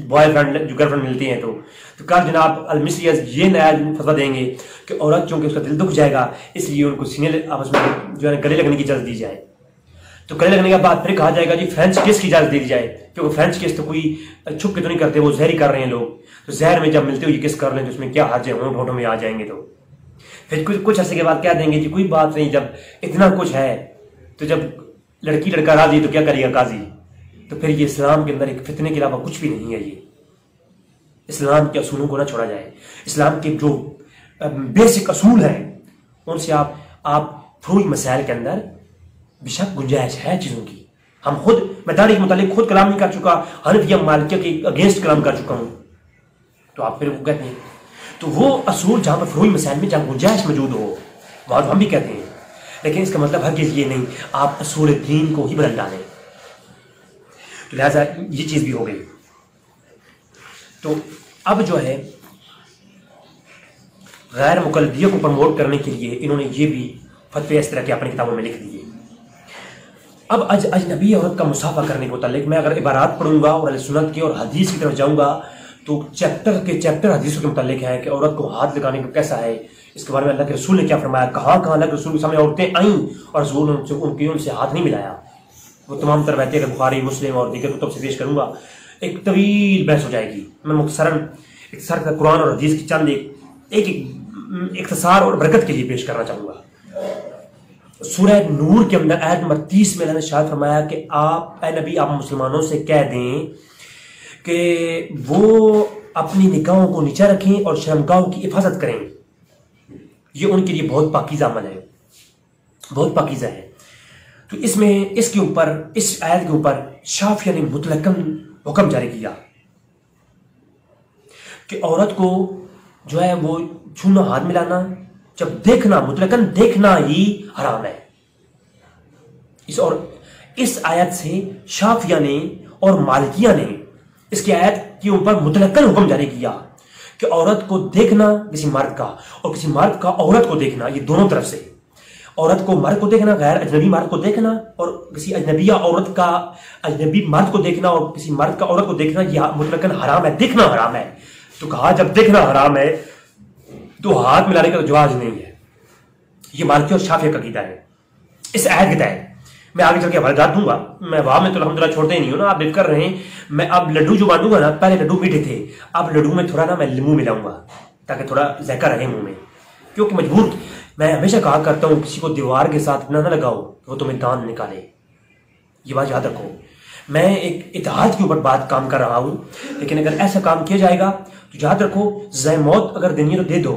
بوائے فرینڈ جو گرل فرینڈ ملتے ہیں، تو کل جناب المصریز یہ نیا فتویٰ دیں گے کہ عورت چونکہ اس کا دل دکھ جائے گا اس لیے ان کو سینے آپس میں جو ہے گلے لگنے کی اجازت دی جائے. تو گلے لگنے کے بعد پھر کہا جائے گا جی فرینچ کس کی اجازت دی جائے، کیونکہ فرینچ کس تو کوئی چھپ کے تو نہیں کرتے، وہ زہر ہی کر رہے ہیں لوگ. تو زہر میں جب ملتے ہو یہ کس کر لیں تو اس میں کیا حرج ہے، ہونٹوں میں آ جائیں گے. تو پھر کچھ عرصے کے بعد کیا دیں گے جی کوئی بات نہیں، جب اتنا کچھ ہے تو جب لڑکی لڑکا راضی تو کیا کرے گا قاضی. تو پھر یہ اسلام کے اندر ایک فتنے کے علاوہ کچھ بھی نہیں ہے. یہ اسلام کے اصولوں کو نہ چھوڑا جائے. اسلام کے جو بیسک اصول ہیں ان سے آپ فروعی مسائل کے اندر بے شک گنجائش ہے چیزوں کی. ہم خود، میں داڑھی کے متعلق خود کلام نہیں کر چکا، حنفیہ مالکیہ کے اگینسٹ کلام کر چکا ہوں. تو آپ پھر وہ کہتے ہیں تو وہ اصول جہاں پر فروعی مسائل میں جہاں گنجائش موجود ہو وہاں تو ہم بھی کہتے ہیں، لیکن اس کا مطلب ہرگز یہ نہیں آپ اصول دین کو ہی بدل ڈالیں. تو لہٰذا یہ چیز بھی ہو گئی. تو اب جو ہے غیر مقلدیہ کو پروموٹ کرنے کے لیے انہوں نے یہ بھی فتوے اس طرح کے اپنی کتابوں میں لکھ دیے. اب اجنبی عورت کا مصافحہ کرنے کے متعلق میں اگر عبارات پڑھوں گا اور اہل سنت کی اور حدیث کی طرف جاؤں گا تو چیپٹر حدیثوں کے متعلق ہے کہ عورت کو ہاتھ لگانے کا کیسا ہے، اس کے بارے میں اللہ کے رسول نے کیا فرمایا، کہاں اللہ کے رسول کے سامنے عورتیں آئیں اور رسول ان سے ہاتھ نہیں ملایا. وہ تمام تر باتیں اگر بخاری، مسلم اور دیگر کتب سے پیش کروں گا ایک طویل بحث ہو جائے گی. میں مختصراً اختصار کا قرآن اور حدیث کی چند ایک اختصار اور برکت کے لیے پیش کرنا چاہوں گا. سورہ نور کے اندر آیت نمبر 30 میں اللہ نے ارشاد فرمایا کہ آپ اے نبی آپ مسلمانوں سے کہہ دیں کہ وہ اپنی نکاحوں کو نیچا رکھیں اور شرمگاہوں کی حفاظت کریں، یہ ان کے لیے بہت پاکیزہ عمل ہے، بہت پاکیزہ ہے. تو اس میں اس آیت کے اوپر شافعیہ نے مطلقاً حکم جاری کیا کہ عورت کو جو ہے وہ چھونا، ہاتھ ملانا، جب دیکھنا، مطلقاً دیکھنا ہی حرام ہے. اس آیت سے شافعیہ نے اور مالکیہ نے اس کی آیت کے اوپر مطلقاً حکم جاری کیا کہ عورت کو دیکھنا کسی مرد کا اور کسی مرد کا عورت کو دیکھنا، یہ دونوں طرف سے، عورت کو مرد کو دیکھنا، غیر اجنبی مرد کو دیکھنا، اور کسی اجنبیہ عورت کا اجنبی مرد کو دیکھنا اور کسی مرد کا عورت کو دیکھنا، یہ مطلقاً حرام ہے، دیکھنا حرام ہے. تو کہا جب دیکھنا حرام ہے تو ہاتھ ملانے کا جواز نہیں ہے. یہ مالکی اور شافعیہ کا عقیدہ ہے اس آیت کے تحت. میں آگے چل کے حوالات دوں گا، میں وہاں میں تو الحمدللہ چھوڑتے ہی نہیں ہوں نا، آپ لکھ کر رہے ہیں. میں اب لڈو جو بانٹوں گا نا، پہلے لڈو میٹھے تھے، اب لڈو میں تھوڑا نا میں لیمو ملاؤں گا تاکہ تھوڑا ذائقہ رہے منہ میں، کیونکہ مجبور. میں ہمیشہ کہا کرتا ہوں کسی کو دیوار کے ساتھ نہ لگاؤ کہ وہ تمہیں دان نکالے، یہ بات یاد رکھو. میں ایک اتحاد کے اوپر بات کام کر رہا ہوں، لیکن اگر ایسا کام کیا جائے گا تو یاد رکھو زہ موت اگر دینی ہے تو دے دو،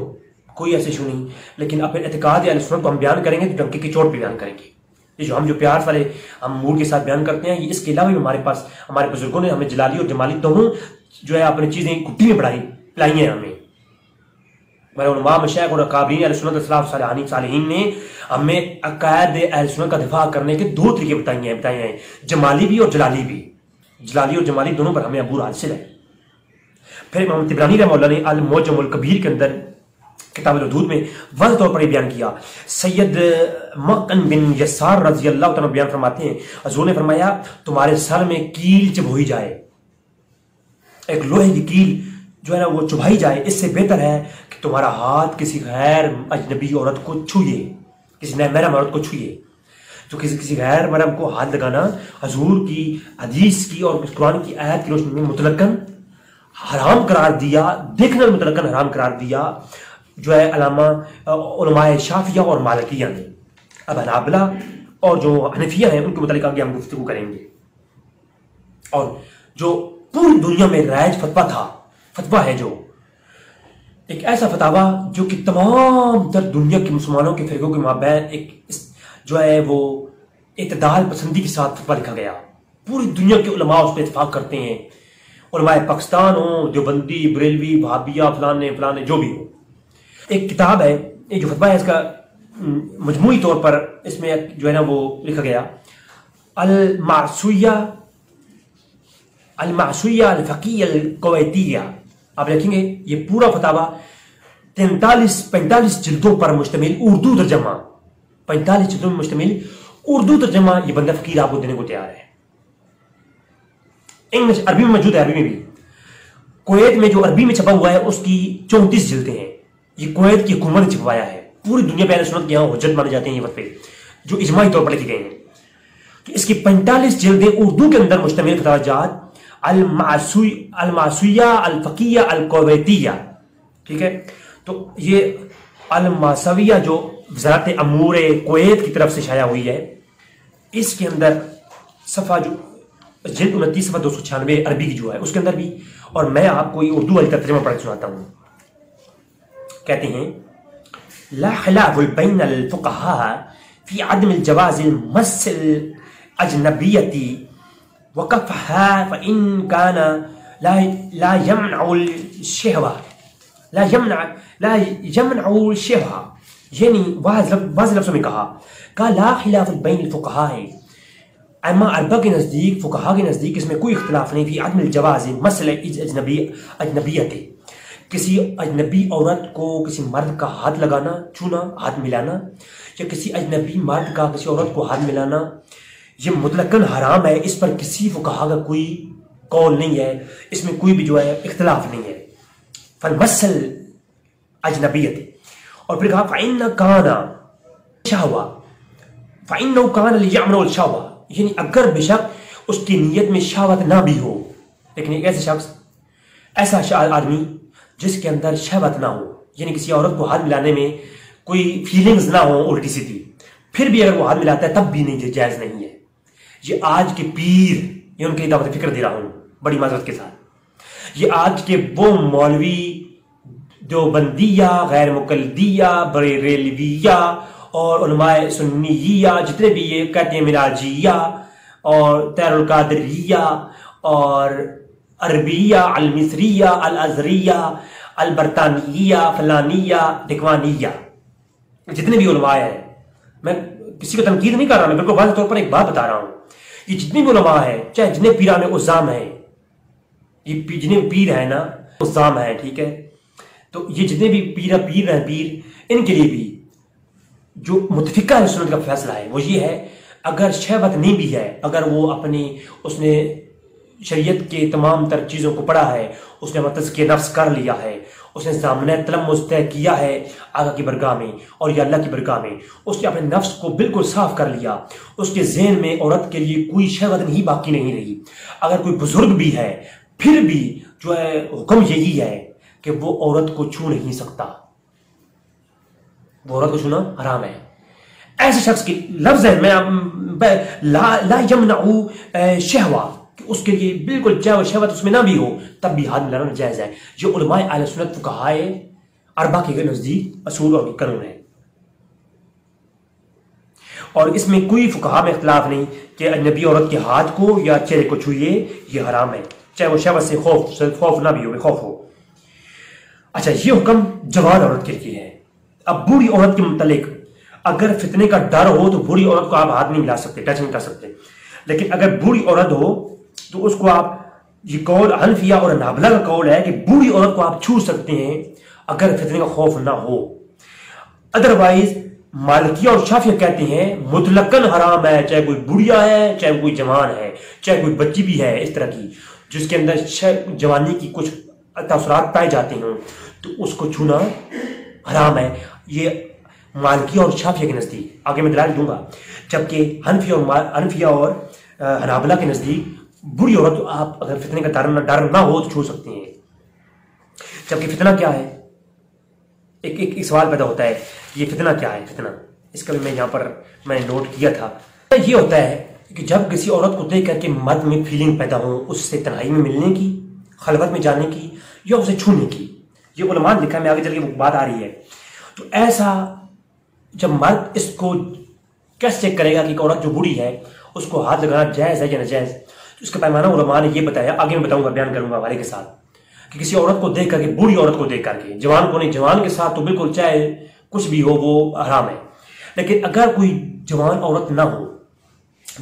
کوئی ایسے ایشو نہیں، لیکن اپنے اعتقاد یا اہل سنت کو ہم بیان کریں گے تو ڈنکے کی چوٹ پہ بیان کریں گے. یہ جو ہم جو پیار والے ہم موڈ کے ساتھ بیان کرتے ہیں، یہ اس کے علاوہ بھی ہمارے پاس ہمارے بزرگوں نے ہمیں جلالی اور جمالی دونوں جو ہے اپنی چیزیں کٹی میں پلائی ہیں. ہمیں علماء مشائخ اور اکابرین اہل سنت اسلاف صالحین نے ہمیں عقائد اہل سنت کا دفاع کرنے کے دو طریقے بتائے ہیں، جمالی بھی اور جلالی بھی. جلالی اور جمالی دونوں پر ہمیں عبور حاصل ہے. پھر امام طبرانی رحمہ اللہ نے المعجم الکبیر کے اندر کتاب الحدود میں واضح طور پر یہ بیان کیا. سید مقن بن یسار رضی اللہ تعالیٰ بیان فرماتے ہیں حضور نے فرمایا تمہارے سر میں کیل چبھوئی جائے، ایک لوہے کی کیل جو ہے نا وہ چبھائی جائے، اس سے بہتر ہے کہ تمہارا ہاتھ کسی غیر اجنبی عورت کو چھوئے، کسی محرم عورت کو چھوئے. تو کسی غیر محرم کو ہاتھ لگانا حضور کی حدیث کی اور قرآن کی آیت کی روشنی میں مطلقاً حرام قرار دیا، دیکھنا مطلقاً حرام قرار دیا جو ہے علماء شافعیہ اور مالکیہ نے. اب حنابلہ اور جو حنفیہ ہیں ان کے متعلق آگے ہم گفتگو کریں گے. اور جو پوری دنیا میں رائج فتویٰ ہے، جو ایک ایسا فتویٰ جو کہ تمام تر دنیا کے مسلمانوں کے فرقوں کے مابین ایک جو ہے وہ اعتدال پسندی کے ساتھ فتویٰ لکھا گیا. پوری دنیا کے علماء اس پہ اتفاق کرتے ہیں، علماء پاکستان ہوں، دیوبندی، بریلوی، وہابیہ، فلانے جو بھی ہو. ایک کتاب ہے، یہ جو فتویٰ ہے اس کا مجموعی طور پر اس میں جو ہے نا وہ لکھا گیا المعصویہ الفقیہ الکویتیہ. آپ دیکھیں گے یہ پورا فتویٰ 45 جلدوں پر مشتمل اردو ترجمہ، 45 جلدوں میں مشتمل اردو ترجمہ یہ بندہ فقیر آپ کو دینے کو تیار ہے. انگلش عربی میں موجود ہے، عربی میں بھی. کویت میں جو عربی میں چھپا ہوا ہے اس کی 34 جلدیں ہیں. یہ کویت کی حکومت نے چھپوایا ہے. پوری دنیا پہ اہل سنت کے یہاں حجت مانے جاتے ہیں یہ فتوے جو اجماعی طور پر لکھے گئے ہیں. تو اس کی 45 جلدیں اردو کے اندر مشتمل فتویٰ جات المعصویہ الفقیہ الکویتیہ. ٹھیک ہے، تو یہ المعصویہ جو وزارت امور کویت کی طرف سے شائع ہوئی ہے، اس کے اندر صفحہ جو جلد 29 صفحہ 296 عربی کی جو ہے اس کے اندر بھی، اور میں آپ کو یہ اردو والی ترجمہ پڑھ کے سناتا ہوں. کہتے ہیں لا خلاف بین الفقہاء فی عدم الجواز المس الاجنبیتی وقفها فإن كان لا يمنع الشهوة یعنی بعض لفظوں میں کہا لا خلاف بین الفقہاء ہے، اما اربع کے نزدیک، فقہا کے نزدیک اس میں کوئی اختلاف نہیں. فی عدم الجواز مسئلہ اجنبیت، کسی اجنبی عورت کو کسی مرد کا ہاتھ لگانا، چھونا، ہاتھ ملانا، یا کسی اجنبی مرد کا کسی عورت کو ہاتھ ملانا یہ مطلقاً حرام ہے. اس پر کسی فقہا کا کوئی قول نہیں ہے، اس میں کوئی بھی جو ہے اختلاف نہیں ہے. فالمسل اجنبیت. اور پھر کہا فَإِنَّ كَانَ شَهْوَةً فَإِنَّهُ كَانَ لِيَعْمَلُ الشَّهْوَةَ، یعنی اگر بے شک اس کی نیت میں شہوت نہ بھی ہو، لیکن ایک ایسا آدمی جس کے اندر شہوت نہ ہو، یعنی کسی عورت کو ہاتھ ملانے میں کوئی فیلنگز نہ ہو الٹی سیدھی، پھر بھی اگر وہ ہاتھ ملاتا ہے تب بھی نہیں، جائز نہیں ہے. یہ آج کے پیر، یہ ان کی دعوت فکر دے رہا ہوں بڑی معذرت کے ساتھ، یہ آج کے وہ مولوی دیوبندیہ، غیر مقلدیہ، بریلویہ اور علماء سنیہ جتنے بھی یہ کہتے ہیں مناجیہ اور تیر القادریہ اور عربیہ المصریہ الازریہ البرطانیہ فلانیہ ڈکوانیہ، جتنے بھی علماء ہیں، میں کسی کو تنقید نہیں کر رہا، میں بالکل واضح طور پر ایک بات بتا رہا ہوں. یہ جتنے بھی علماء ہیں، چاہے جتنے پیران عظام ہیں، یہ جتنے پیر ہیں نا عظام ہیں، ٹھیک ہے، تو یہ جتنے بھی پیر ہیں پیر، ان کے لیے بھی جو متفقہ سنت کا فیصلہ ہے وہ یہ ہے اگر شہوت نہیں بھی ہے، اگر وہ اس نے شریعت کے تمام تر چیزوں کو پڑھا ہے، اس نے تزکیہ نفس کر لیا ہے، اس نے ضامنہ تلمس طے کیا ہے آقا کی برگاہ میں اور یا اللہ کی برگاہ میں، اس نے اپنے نفس کو بالکل صاف کر لیا، اس کے ذہن میں عورت کے لیے کوئی شہوت نہیں باقی نہیں رہی. اگر کوئی بزرگ بھی ہے پھر بھی جو ہے حکم یہی ہے کہ وہ عورت کو چھو نہیں سکتا، وہ عورت کو چھونا حرام ہے. ایسے شخص کی لفظ ہے میں لا یمنع شہوہ، کہ اس کے لیے بالکل چاہے وہ شہوت اس میں نہ بھی ہو تب بھی ہاتھ ملانا جائز ہے. جو علماء اہل سنت فقہاء اربعہ کے نزدیک اصول اور قانون ہے، اور اس میں کوئی فقہاء میں اختلاف نہیں کہ اجنبی عورت کے ہاتھ کو یا چہرے کو چھوئے یہ حرام ہے، چاہے وہ شہوت سے خوف نہ بھی ہو، بے خوف ہو. اچھا، یہ حکم جوان عورت کے لیے ہے. اب بوڑھی عورت کے متعلق اگر فتنے کا ڈر ہو تو بوڑھی عورت کو آپ ہاتھ نہیں ملا سکتے، ٹچ نہیں کر سکتے، لیکن اگر بوڑھی عورت ہو تو اس کو آپ یہ قول حنفیہ اور حنابلہ کا قول ہے کہ بوڑھی عورت کو آپ چھو سکتے ہیں اگر فتنے کا خوف نہ ہو. ادروائز مالکیہ اور شافعیہ کہتے ہیں مطلقاً حرام ہے، چاہے کوئی بڑھیا ہے، چاہے کوئی جوان ہے، چاہے کوئی بچی بھی ہے اس طرح کی جس کے اندر جوانی کی کچھ تاثرات پائے جاتے ہیں تو اس کو چھونا حرام ہے. یہ مالکیہ اور شافعیہ کے نزدیک، آگے میں دلائل دوں گا. جبکہ حنفیہ اور حنابلہ کے نزدیک بری عورت آپ اگر فتنے کا ڈر نہ ہو تو چھو سکتے ہیں. جبکہ فتنہ کیا ہے، ایک سوال پیدا ہوتا ہے یہ فتنہ کیا ہے. فتنہ اس کا بھی میں یہاں پر میں نے نوٹ کیا تھا. یہ ہوتا ہے کہ جب کسی عورت کو دیکھ کر کے مرد میں فیلنگ پیدا ہو، اس سے تنہائی میں ملنے کی، خلوت میں جانے کی یا اسے چھونے کی. یہ علماء نے لکھا ہے، میں آگے چل کے وہ بات آ رہی ہے. تو ایسا جب مرد اس کو کیسے چیک کرے گا کہ ایک عورت جو بوڑھی ہے اس کو ہاتھ لگانا جائز ہے یا ناجائز؟ تو اس کا پیمانہ علماء نے یہ بتایا، آگے میں بتاؤں گا، بیان کروں گا حوالے کے ساتھ، کہ کسی عورت کو دیکھ کر کے، بوڑھی عورت کو دیکھ کر کے، جوان کو نہیں، جوان کے ساتھ تو بالکل چاہے کچھ بھی ہو وہ حرام ہے. لیکن اگر کوئی جوان عورت نہ ہو،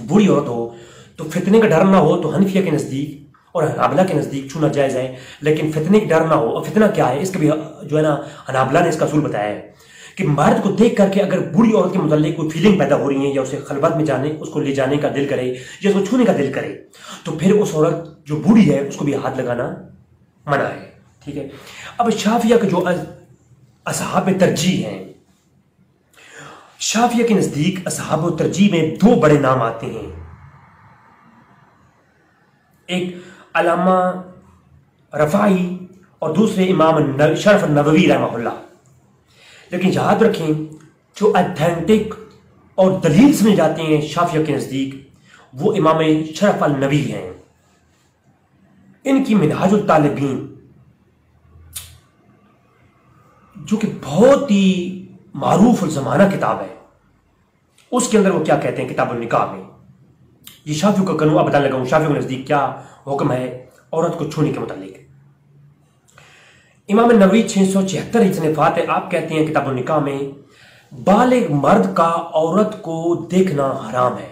بوڑھی عورت ہو، تو فتنے کا ڈر نہ ہو تو حنفیہ کے نزدیک اور حنابلہ کے نزدیک چھونا جائز ہے. لیکن فتنے کا ڈر نہ ہو، اور فتنہ کیا ہے اس کا بھی جو ہے نا حنابلہ نے اس کا اصول بتایا ہے کہ مرد کو دیکھ کر کے اگر بوڑھی عورت کے متعلق کوئی فیلنگ پیدا ہو رہی ہے یا اسے خلوت میں جانے، اس کو لے جانے کا دل کرے یا اس کو چھونے کا دل کرے، تو پھر اس عورت جو بوڑھی ہے اس کو بھی ہاتھ لگانا منع ہے. ٹھیک ہے. اب شافعیہ کے جو اصحاب ترجیح ہیں، شافعیہ کے نزدیک اصحاب ترجیح میں دو بڑے نام آتے ہیں. ایک علامہ رفاعی اور دوسرے امام شرف النووی رحمہ اللہ. لیکن یاد رکھیں جو اتھینٹک اور دلیل سمجھ جاتے ہیں شافعیہ کے نزدیک وہ امام شرف النووی ہیں. ان کی منہاج الطالبین جو کہ بہت ہی معروف الزمانہ کتاب ہے، اس کے اندر وہ کیا کہتے ہیں کتاب النکاح میں. یہ شافعیوں کا قانون بتانے لگا ہوں، شافعیوں کے نزدیک کیا حکم ہے عورت کو چھونے کے متعلق. امام نووی 676 صنفات ہے. آپ کہتے ہیں کتاب النکاح میں بالغ مرد کا عورت کو دیکھنا حرام ہے،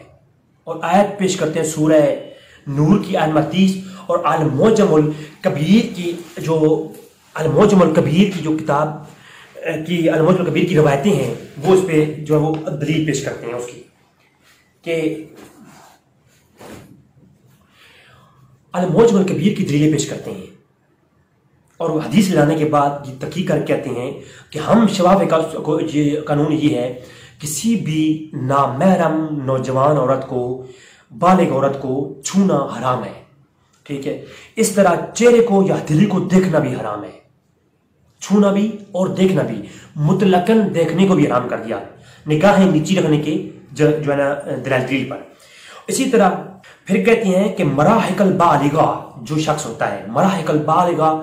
اور آیت پیش کرتے ہیں سورہ نور کی آیت 30 اور المعجم الکبیر کی جو کتاب کی المعجم الکبیر کی روایتیں ہیں وہ اس پہ جو ہے وہ دلیل پیش کرتے ہیں اس کی کہ المعجم الکبیر کی دلیلیں پیش کرتے ہیں. اور وہ حدیث لانے کے بعد یہ تحقیق کر کہتے ہیں کہ ہم شباب کا قانون یہ ہے کسی بھی نامحرم نوجوان عورت کو، بالغ عورت کو چھونا حرام ہے. ٹھیک ہے. اس طرح چہرے کو یا دل کو دیکھنا بھی حرام ہے، چھونا بھی اور دیکھنا بھی، مطلقاً دیکھنے کو بھی حرام کر دیا نکاح نیچی رکھنے کے جو ہے نا دلیل پر. اسی طرح پھر کہتے ہیں کہ مراحق البالغہ جو شخص ہوتا ہے، مراحق البالغہ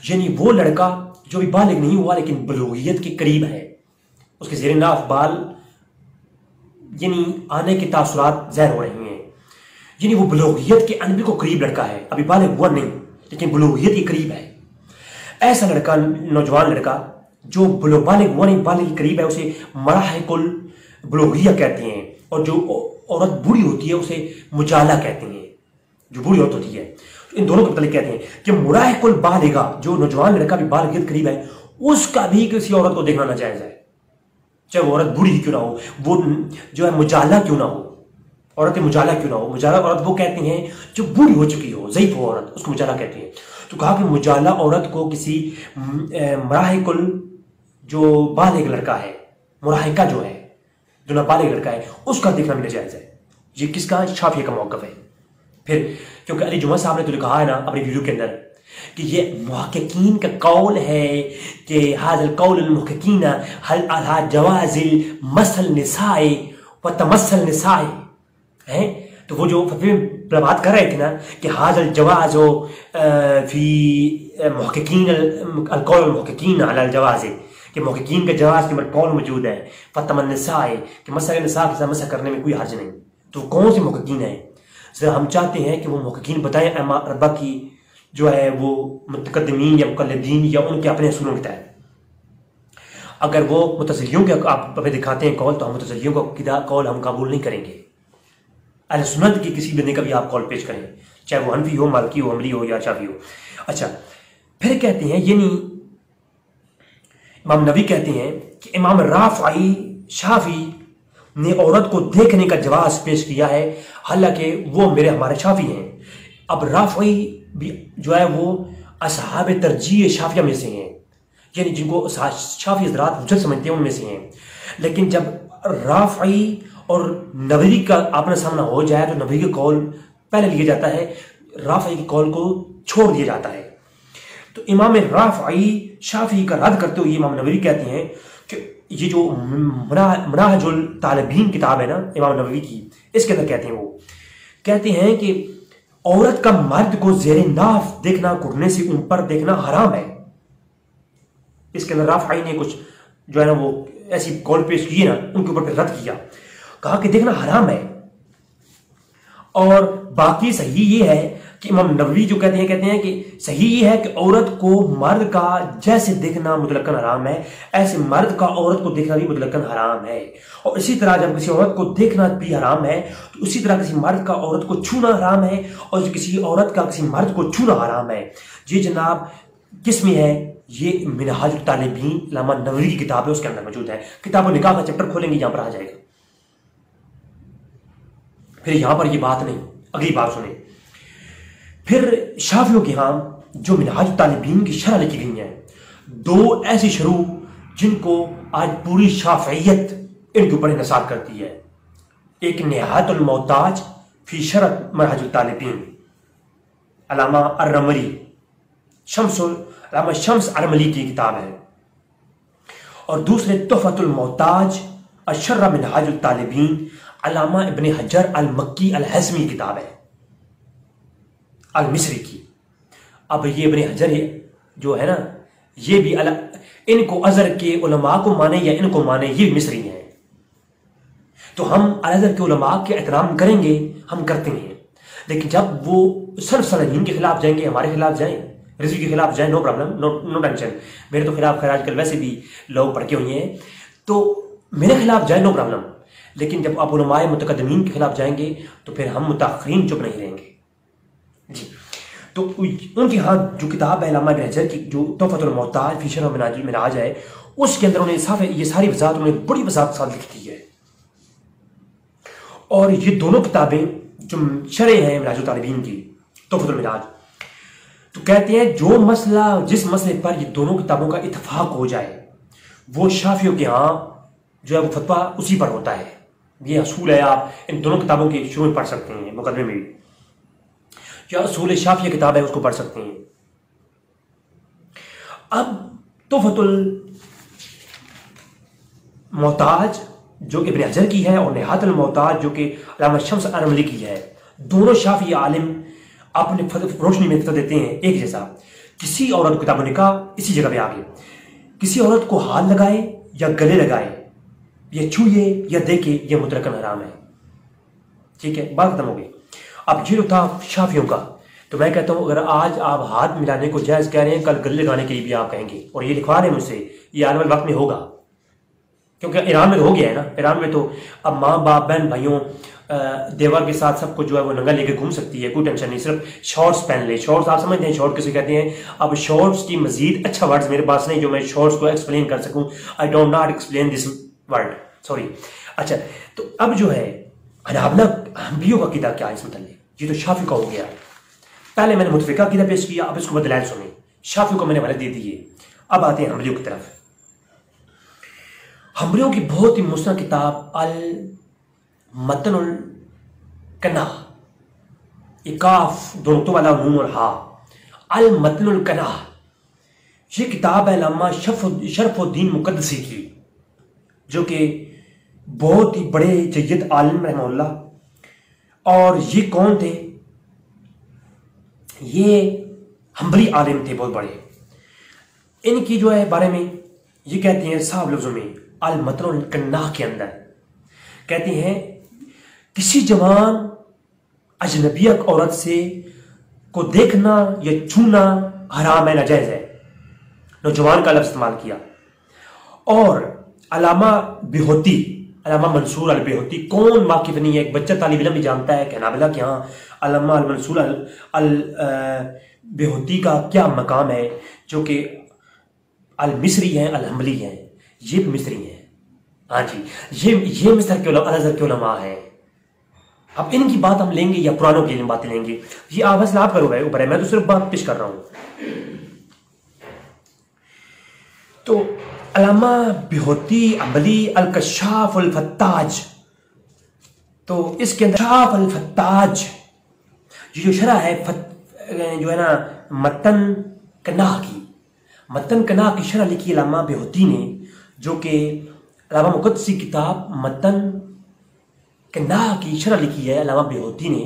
یعنی وہ لڑکا جو بھی بالغ نہیں ہوا لیکن بلوغیت کے قریب ہے، اس کے زیر ناف بال یعنی آنے کے تاثرات ظاہر ہو رہے ہیں، یعنی وہ بلوغیت کے انبی کو قریب لڑکا ہے، ابھی بالغ ہوا نہیں لیکن بلوغیت کے قریب ہے. ایسا لڑکا، نوجوان لڑکا جو بالغ ہوا نہیں، بالغ کے قریب ہے، اسے مراحق البلوغیہ کہتے ہیں. اور جو عورت بوڑھی ہوتی ہے اسے مجالہ کہتے ہیں، جو بوڑھی عورت ہوتی ہے. ان دونوں کے متعلق کہتے ہیں کہ مراحق البالغہ جو نوجوان لڑکا بھی بالغیت قریب ہے اس کا بھی کسی عورت کو دیکھنا ناجائز ہے، چاہے وہ عورت بوڑھی کیوں نہ ہو، وہ جو ہے مجالہ کیوں نہ ہو، عورت مجالہ کیوں نہ ہو. مجالہ عورت وہ کہتے ہیں جو بوڑھی ہو چکی ہو، ضعیف ہو عورت، اس کو مجالہ کہتے ہیں. تو کہا کہ مجالہ عورت کو کسی مراحق جو بالغ لڑکا ہے، مراحقہ جو ہے جو نابالغ لڑکا ہے، اس کا دیکھنا بھی ناجائز ہے. یہ کس کا؟ شافعی کا موقف ہے. پھر کیونکہ علی جمعہ صاحب نے تو کہا ہے نا اپنی ویڈیو کے اندر کہ یہ محققین کا قول ہے کہ هذا القول المحققین هل على جواز المس النساء وتمس النساء ہیں. تو وہ جو بات کر رہے تھے نا کہ هذا الجواز فی محققین القول المحققین على الجواز، کہ محققین کا جواز کے قول موجود ہے، فتم النساء کہ مسح نساء کے ساتھ مسح کرنے میں کوئی حرج نہیں. تو کون سے محققین ہیں؟ ذرا ہم چاہتے ہیں کہ وہ محققین بتائیں ائمہ اربعہ کی جو ہے وہ متقدمین یا مقلدین یا ان کے اپنے اصولوں کے تحت. اگر وہ متزلیوں کے آپ ہمیں دکھاتے ہیں قول تو ہم متزلیوں کا قول ہم قبول نہیں کریں گے. اہل سنت کی کسی بندے کا بھی آپ قول پیش کریں چاہے وہ حنفی ہو، مالکی ہو، حنبلی ہو یا شافعی ہو. اچھا پھر کہتے ہیں یعنی امام نووی کہتے ہیں کہ امام رافعی شافعی نے عورت کو دیکھنے کا جواز پیش کیا ہے، حالانکہ وہ ہمارے شافعی ہیں. اب رافعی بھی جو ہے وہ اصحاب ترجیح شافعیہ میں سے ہیں، یعنی جن کو شافعی حضرات حجت سمجھتے ہیں ان میں سے ہیں. لیکن جب رافعی اور نووی کا آپنا سامنا ہو جائے تو نووی کا قول پہلے لیا جاتا ہے، رافعی کے قول کو چھوڑ دیا جاتا ہے. تو امام رافعی شافعی کا رد کرتے ہوئے امام نووی کہتے ہیں کہ یہ جو منہج الطالبین کتاب ہے نا امام نووی کی، اس کے اندر کہتے ہیں کہ عورت کا مرد کو زیر ناف دیکھنا، گھٹنے سے اوپر دیکھنا حرام ہے. اس کے اندر رافعی نے کچھ جو ہے نا وہ ایسی قول پیش کیے نا، ان کے اوپر پھر رد کیا، کہا کہ دیکھنا حرام ہے. اور باقی صحیح یہ ہے کہ امام نووی جو کہتے ہیں کہ صحیح یہ ہے کہ عورت کو مرد کا جیسے دیکھنا مطلقاً حرام ہے، ایسے مرد کا عورت کو دیکھنا بھی مطلقاً حرام ہے. اور اسی طرح جب کسی عورت کو دیکھنا بھی حرام ہے تو اسی طرح کسی مرد کا عورت کو چھونا حرام ہے، اور کسی عورت کا کسی مرد کو چھونا حرام ہے. یہ جناب کس میں ہے؟ یہ منہاج الطالبین علامہ نووی کی کتاب ہے، اس کے اندر موجود ہے. کتاب و نکاح کا چیپٹر کھولیں گے یہاں پر آ جائے گا. پھر یہاں پر یہ بات نہیں، اگلی بات سنیں. پھر شافعیوں کے ہاں جو منہاج الطالبین کی شرح لکھی گئی ہیں، دو ایسی شروع جن کو آج پوری شافعیت ان کے اوپر انحصار کرتی ہے. ایک نہایت المحتاج فی شرح منہاج الطالبین علامہ الرملی علامہ شمس ارملی کی کتاب ہے، اور دوسرے تحفۃ المحتاج الشرح منہاج الطالبین علامہ ابن حجر المکی الحزمی کتاب ہے المصری کی. اب یہ ابن حجر جو ہے نا، یہ بھی ان کو ازہر کے علماء کو مانے یا ان کو مانے، یہ مصری ہیں. تو ہم ازہر کے علماء کے احترام کریں گے، ہم کرتے ہیں، لیکن جب وہ صرف صالحین کے خلاف جائیں گے، ہمارے خلاف جائیں، رضوی کے خلاف جائیں، نو پرابلم، نو ٹینشن. میرے تو خلاف خیر آج کل ویسے بھی لوگ پڑھ کے ہوئے ہیں، تو میرے خلاف جائیں، نو پرابلم. لیکن جب آپ علماء متقدمین کے خلاف جائیں گے تو پھر ہم متاخرین چپ نہیں رہیں گے. جی تو ان کی ہاں جو کتاب ہے علامہ ابن حجر کی، جو تحفۃ المحتاج فی شرح منہاج ہے، اس کے اندر انہوں نے یہ ساری وضاحت انہوں نے بڑی وضاحت ساتھ لکھ دی ہے. اور یہ دونوں کتابیں جو شرح ہیں منہاج الطالبین کی، تحفۃ المنہاج، تو کہتے ہیں جو مسئلہ جس مسئلے پر یہ دونوں کتابوں کا اتفاق ہو جائے، وہ شافعیوں کے ہاں جو ہے وہ فتویٰ اسی پر ہوتا ہے. یہ اصول ہے، آپ ان دونوں کتابوں کے شروع میں پڑھ سکتے ہیں، مقدمے میں بھی، یا اصول شافعیہ کتاب ہے اس کو پڑھ سکتے ہیں. اب تحفۃ المحتاج جو ابن حجر کی ہے اور نہایت المحتاج جو کہ علامہ شمس ارملی کی ہے، دونوں شافعی عالم اپنے روشنی میں فتویٰ دیتے ہیں ایک جیسا. کسی عورت کو کتاب و نکاح اسی جگہ پہ آگے، کسی عورت کو ہاتھ لگائے یا گلے لگائے یا چھوئے یا دیکھے، یہ مطلقاً حرام ہے. ٹھیک ہے، بات ختم ہو گئی. اب یہ جو تھا شافعیوں کا، تو میں کہتا ہوں اگر آج آپ ہاتھ ملانے کو جائز کہہ رہے ہیں، کل گلے لگانے کے لیے بھی آپ کہیں گے، اور یہ لکھوا رہے ہیں مجھ سے، یہ آنے والے وقت میں ہوگا، کیونکہ ایران میں تو ہو گیا ہے نا. ایران میں تو اب ماں باپ بہن بھائیوں دیور کے ساتھ سب کو جو ہے وہ ننگا لے کے گھوم سکتی ہے، کوئی ٹینشن نہیں، صرف شارٹس پہن لے. شارٹس آپ سمجھتے ہیں شارٹ کسے کہتے ہیں؟ اب شارٹس کی مزید اچھا ورڈز میرے پاس نہیں جو میں شارٹس کو ایکسپلین کر سکوں. I don't not explain this word, sorry. اچھا تو اب جو ہے حنبلیوں کا عقیدہ کیا ہے اس متعلق؟ یہ تو شافعی کا ہو گیا. پہلے میں نے متفقہ عقیدہ پیش کیا، اب اس کو دلائل سنیں. شافعی کو میں نے حوالے دے دیے. اب آتے ہیں حنبلیوں کی طرف. حنبلیوں کی بہت ہی مستند کتاب المتن الکناح، کاف دو نقطوں والا نون اور ہا، المتن الکناح، یہ کتاب ہے علامہ شرف الدین مقدسی کی، جو کہ بہت ہی بڑے جید عالم رحمہ اللہ. اور یہ کون تھے؟ یہ حنبلی عالم تھے بہت بڑے. ان کی جو ہے بارے میں یہ کہتے ہیں صاحب لفظوں میں المتن الکناح کے اندر کہتے ہیں کسی جوان اجنبی عورت سے کو دیکھنا یا چھونا حرام ہے، ناجائز ہے. نوجوان کا لفظ استعمال کیا. اور علامہ بہوتی علامہ منصور البیہوتی، کون واقف نہیں ہے، ایک بچہ طالب علم بھی جانتا ہے کہ حنابلہ کے ہاں علامہ المنصور البیہوتی کا کیا مقام ہے، جو کہ المصری ہیں، الحنبلی ہیں، یہ بھی مصری ہیں، ہاں جی، یہ مصر کے الازہر کے علماء ہیں۔ اب ان کی بات ہم لیں گے یا پرانوں کی باتیں لیں گے، یہ آواز آپ کرو گئے اوپر ہے، میں تو صرف بات پیش کر رہا ہوں۔ تو علامہ بیہوتی عملی الکشاف الفتاج، تو اس کے اندر کشاف الفتاج یہ جو شرح ہے جو ہے نا متن کناہ کی شرح لکھی علامہ بیہوتی نے، جو کہ علامہ مقدسی کتاب متن کناہ کی شرح لکھی ہے علامہ بیہوتی نے،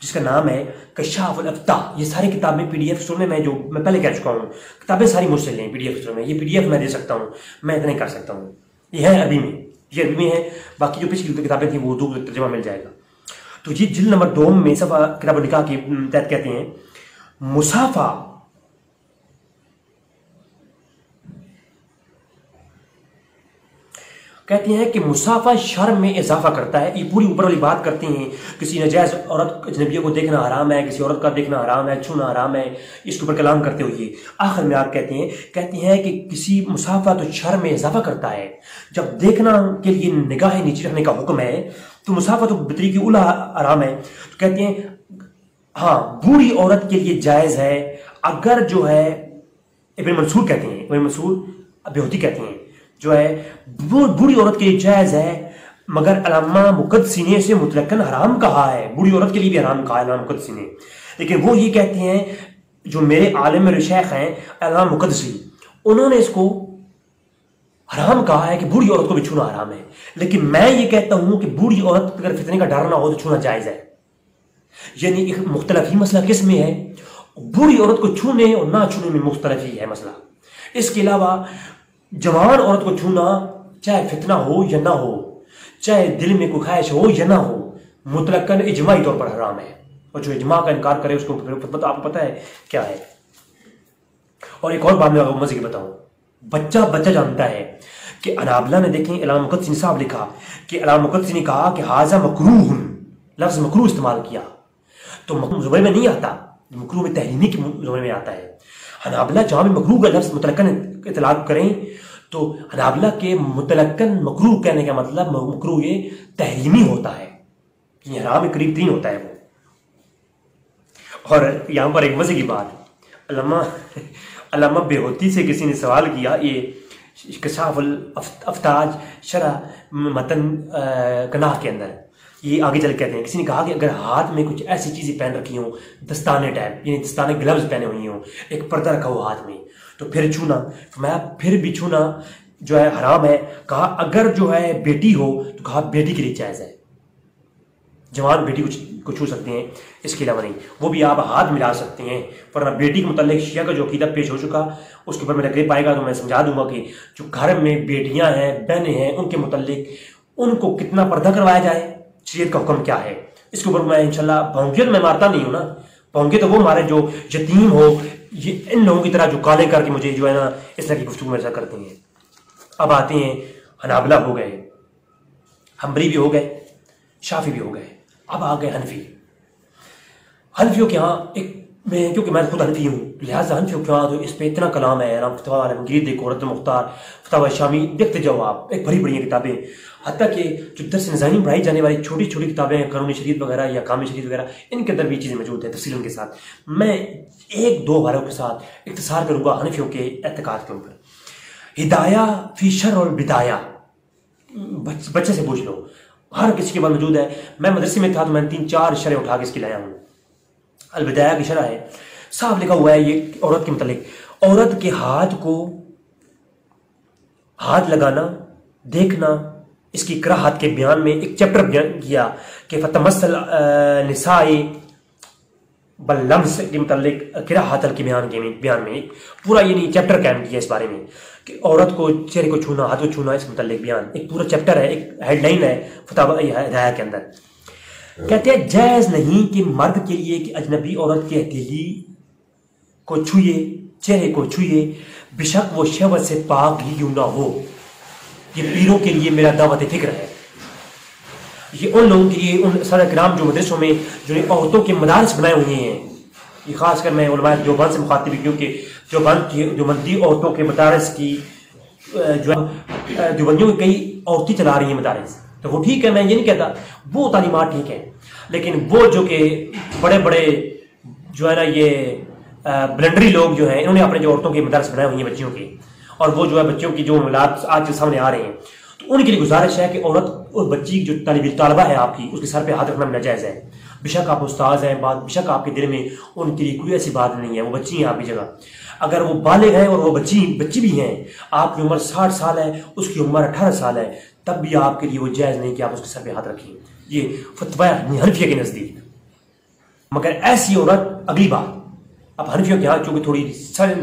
جس کا نام ہے کشاف الافتاء۔ یہ ساری کتابیں پی ڈی ایف میں میں پہلے کہہ چکا ہوں، کتابیں ساری مجھ سے لیں پی ڈی ایف میں، یہ پی ڈی ایف میں دے سکتا ہوں، میں اتنا ہی کر سکتا ہوں، یہ ہے عربی میں، یہ عربی میں ہے، باقی جو پچھلی کتابیں تھیں وہ اردو ترجمہ مل جائے گا۔ تو یہ جلد نمبر 2 میں صفحہ کتاب النکاح کے تحت کہتے ہیں مصافہ کہتے ہیں کہ مصافہ شرم میں اضافہ کرتا ہے۔ یہ پوری اوپر والی بات کرتے ہیں، کسی ناجائز عورت اجنبیوں کو دیکھنا حرام ہے، کسی عورت کا دیکھنا حرام ہے، چھونا حرام ہے، اس کے اوپر کلام کرتے ہوئے آخر میں آپ کہتے ہیں کہ کسی مصافہ تو شرم میں اضافہ کرتا ہے۔ جب دیکھنا کے لیے نگاہ نیچے رکھنے کا حکم ہے تو مصافہ تو بطریق اولی حرام ہے، تو کہتے ہیں ہاں بوڑھی عورت کے لیے جائز ہے، اگر جو ہے ابن منصور کہتے ہیں، ابن منصور بیہوتی کہتے ہیں جو ہے بوڑھی عورت کے لیے جائز ہے، مگر علامہ مقدسی نے اسے مطلقاً حرام کہا ہے، بوڑھی عورت کے لیے بھی حرام کہا ہے علامہ مقدسی نے۔ لیکن وہ یہ کہتے ہیں جو میرے عالم شیخ ہیں علامہ مقدسی، انہوں نے اس کو حرام کہا ہے کہ بوڑھی عورت کو بھی چھونا حرام ہے، لیکن میں یہ کہتا ہوں کہ بوڑھی عورت اگر فتنے کا ڈر نہ ہو تو چھونا جائز ہے۔ یعنی ایک مختلف ہی مسئلہ کس میں ہے؟ بوڑھی عورت کو چھونے اور نہ چھونے میں مختلف ہی ہے مسئلہ۔ اس کے علاوہ جوان عورت کو چھونا چاہے فتنہ ہو یا نہ ہو، چاہے دل میں کوئی خواہش ہو یا نہ ہو، مطلقاً اجماعی طور پر حرام ہے، اور جو اجماع کا انکار کرے اس کو آپ کو پتہ ہے کیا ہے۔ اور ایک اور بات میں آپ کو مزے کی بتاؤں، بچہ جانتا ہے کہ حنابلہ نے دیکھیں علامہ مقدسی نے صاحب لکھا کہ علامہ مقدسی نے کہا کہ ھذا مکروہ، لفظ مکروہ استعمال کیا، تو زمرے میں نہیں آتا، مکروہ میں تحریمی کے زمرے میں آتا ہے۔ حنابلہ جہاں بھی مکروہ کا لفظ مطلقاً اطلاق کریں تو حنابلہ کے مطلقاً مکروہ کہنے کا مطلب مکروہ یہ تحریمی ہوتا ہے، یہ حرام کے قریب ترین ہوتا ہے وہ۔ اور یہاں پر ایک مزے کی بات، علامہ بیہوتی سے کسی نے سوال کیا، یہ کشاف الافتاج شرح متن کناہ کے اندر، یہ آگے چل کہتے ہیں، کسی نے کہا کہ اگر ہاتھ میں کچھ ایسی چیزیں پہن رکھی ہوں، دستانے ٹائپ، یعنی دستانے گلوز پہنے ہوئی ہوں، ایک پردہ رکھا ہوا ہاتھ میں، تو پھر چھونا، فرمایا پھر بھی چھونا جو ہے حرام ہے۔ کہا اگر جو ہے بیٹی ہو تو کہا بیٹی کے لیے جائز ہے، جوان بیٹی کو چھو سکتے ہیں، اس کے علاوہ نہیں، وہ بھی آپ ہاتھ ملا سکتے ہیں، ورنہ بیٹی کے متعلق شیعہ کا جو عقیدہ پیش ہو چکا اس کے اوپر میرا گریپ آئے گا تو میں سمجھا دوں گا کہ جو گھر میں بیٹیاں ہیں، بہنیں ہیں، ان کے متعلق ان کو کتنا پردہ کروایا جائے، شریعت کا حکم کیا ہے، اس کے اوپر میں انشاءاللہ بھونگے تو میں مارتا نہیں ہوں نا، بھونگے تو وہ مارے جو یتیم ہو، یہ ان لوگوں کی طرح جو کالے کر کے مجھے جو ہے نا اس طرح کی گفتگو میرے ساتھ کرتے ہیں۔ اب آتے ہیں حنابلہ ہو گئے، حنبلی بھی ہو گئے، شافعی بھی ہو گئے، اب آ گئے حنفیوں کے ہاں کیونکہ میں خود حنفی ہوں لہٰذا حنفیوں کے ہاں تو اس پہ اتنا کلام ہے، فتویٰ علمگیر دیکھو، رد المختار، فتاوی شامی دیکھتے جاؤ آپ، ایک بڑی کتابیں، حتیٰ کہ جو درس نظامی پڑھائی جانے والی چھوٹی کتابیں ہیں، قانون شریعت وغیرہ یا کام شریعت وغیرہ، ان کے اندر بھی چیزیں موجود ہیں تفصیل کے ساتھ۔ میں 1-2 حوالوں کے ساتھ اختصار کروں گا حنفیوں کے اعتقاد کے اوپر۔ ہدایہ فی شرع البدایہ، بچے سے پوچھ لو، ہر کسی کے بعد موجود ہے، میں مدرسے میں تھا تو میں 3-4 شرح اٹھا کے اس کی لایا ہوں۔ البدایہ کی شرح ہے، صاف لکھا ہوا ہے یہ عورت کے متعلق، عورت کے ہاتھ کو ہاتھ لگانا، دیکھنا، اس کی کراہت کے بیان میں ایک چیپٹر بیان کیا کہ فتمثل نساء باللمس کے متعلق کراہت کے بیان میں ایک پورا یعنی چیپٹر قائم کیا اس بارے میں کہ عورت کو چہرے کو چھونا، ہاتھ کو چھونا، اس متعلق بیان، ایک پورا چیپٹر ہے، ایک ہیڈ لائن ہے فتاوی ہدایہ کے اندر۔ کہتے ہیں جائز نہیں کہ مرد کے لیے کہ اجنبی عورت کے ہتھیلی کو چھوئے، چہرے کو چھوئے، بشک وہ شہوت سے پاک ہی کیوں نہ ہو۔ یہ پیروں کے لیے میرا دعوت فکر ہے، یہ ان لوگوں کے لیے ان صحابہ کرام جو مدرسوں میں جو عورتوں کے مدارس بنائے ہوئے ہیں، یہ خاص کر میں علماء دیوبند سے مخاطب ہوں، کیونکہ دیوبندی عورتوں کے مدارس کی جو دیوبندیوں کی کئی عورتیں چلا رہی ہیں مدارس، تو وہ ٹھیک ہے، میں یہ نہیں کہتا، وہ تعلیمات ٹھیک ہے، لیکن وہ جو کہ بڑے بڑے جو ہے نا یہ بلنڈری لوگ جو ہیں، انہوں نے اپنے جو عورتوں کے مدارس بنائے ہوئے ہیں بچیوں کے، اور وہ جو ہے بچوں کی جو معاملات آج کے سامنے آ رہے ہیں، تو ان کے لیے گزارش ہے کہ عورت اور بچی جو طالبہ ہے آپ کی، اس کے سر پہ ہاتھ رکھنا ناجائز ہے۔ بے شک آپ استاذ ہیں، بے شک آپ کے دل میں ان کے لیے کوئی ایسی بات نہیں ہے، وہ بچی ہیں آپ کی جگہ۔ اگر وہ بالغ ہیں اور وہ بچی بھی ہیں، آپ کی عمر 60 سال ہے، اس کی عمر 18 سال ہے، تب بھی آپ کے لیے وہ جائز نہیں کہ آپ اس کے سر پہ ہاتھ رکھیں، یہ فتویٰ حنفیہ کے نزدیک۔ مگر ایسی عورت، اگلی بات، اب حنفیوں کے یہاں چونکہ تھوڑی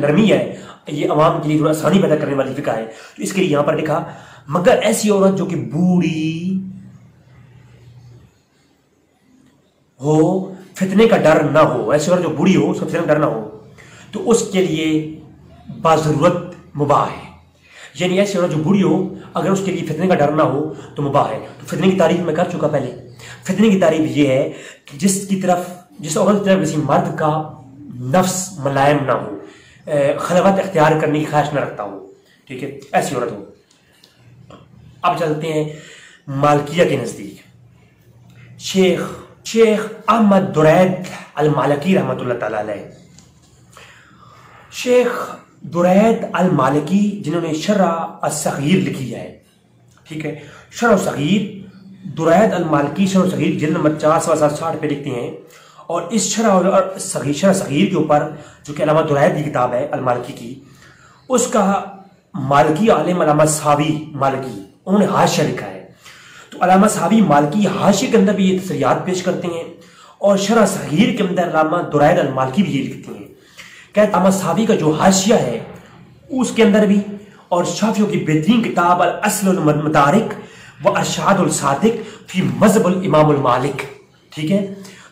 نرمی ہے، یہ عوام کے لیے تھوڑا آسانی پیدا کرنے والی فقہ ہے، تو اس کے لیے یہاں پر لکھا مگر ایسی عورت جو کہ بوڑھی ہو، فتنے کا ڈر نہ ہو، ایسی عورت جو بوڑھی ہو، اس کا فتنے کا ڈر نہ ہو، تو اس کے لیے باضرورت مباح ہے۔ یعنی ایسی عورت جو بوڑھی ہو، اگر اس کے لیے فتنے کا ڈر نہ ہو تو مباح ہے۔ تو فتنے کی تعریف میں کر چکا پہلے۔ فتنے کی تعریف یہ ہے کہ جس عورت کی طرف کسی مرد کا نفس ملائم نہ ہو، خلوت اختیار کرنے کی خواہش نہ رکھتا ہو، ٹھیک ہے، ایسی عورت ہو۔ اب چلتے ہیں مالکیہ کے نزدیک۔ شیخ احمد درید المالکی رحمۃ اللہ تعالی علیہ، شیخ درید المالکی جنہوں نے شرح الصغیر لکھی ہے، ٹھیک ہے، شرح الصغیر، درید المالکی شرح الصغیر جلد نمبر 460 پہ لکھتے ہیں، اور اس شرح صغیر کے اوپر جو کہ علامہ درید کی کتاب ہے المالکی کی، اس کا مالکی عالم علامہ ساوی مالکی انہوں نے حاشیہ لکھا ہے۔ تو علامہ ساوی مالکی حاشیے کے اندر بھی یہ تصریحات پیش کرتے ہیں، اور شرح صغیر کے اندر علامہ درید المالکی بھی یہ لکھتے ہیں کہ علامہ ساوی کا جو حاشیہ ہے اس کے اندر بھی، اور شافعیوں کی بہترین کتاب الاصل المدارک و ارشاد الصادق فی مذہب الامام المالک، ٹھیک ہے،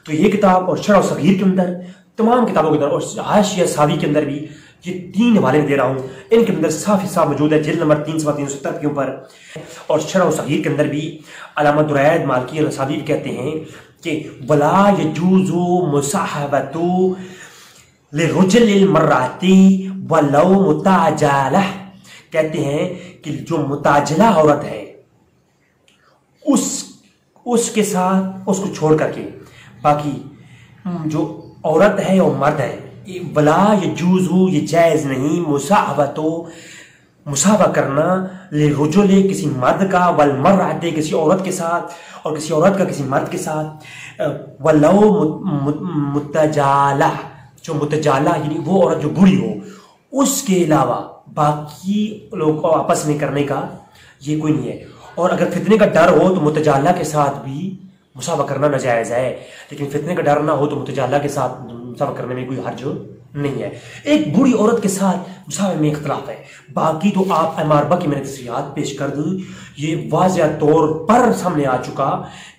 تو یہ کتاب اور شرح صغیر کے اندر، تمام کتابوں کے اندر، اور حاشیہ ساوی کے اندر بھی، یہ 3 حوالے دے رہا ہوں، ان کے اندر صاف حساب موجود ہے، جلد نمبر 370 کے اوپر، اور شرح صغیر کے اندر بھی علامہ درید مالکی الصاوی کہتے ہیں کہ ولا یجوز مصاحبۃ لرجل المرأۃ ولو متعجلہ، کہتے ہیں کہ جو متعجلہ عورت ہے اس کے ساتھ، اس کو چھوڑ کر کے باقی جو عورت ہے اور مرد ہے، ولا یجوز، یہ جائز نہیں، مصاحبہ کرنا، لرجل کسی مرد کا، والمرأۃ کسی عورت کے ساتھ، اور کسی عورت کا کسی مرد کے ساتھ، ولو متجالہ، جو متجالہ یعنی وہ عورت جو بوڑھی ہو، اس کے علاوہ باقی لوگ کو آپس میں کرنے کا یہ کوئی نہیں ہے۔ اور اگر فتنے کا ڈر ہو تو متجالہ کے ساتھ بھی مصاحبہ کرنا ناجائز ہے، لیکن فتنے کا ڈر نہ ہو تو متجالہ کے ساتھ مصاحبہ کرنے میں کوئی حرج نہیں ہے۔ ایک بوڑھی عورت کے ساتھ مصاحبہ میں اختلاف ہے، باقی تو آپ اماربہ کی میں نے تصریحات پیش کر دی، یہ واضح طور پر سامنے آ چکا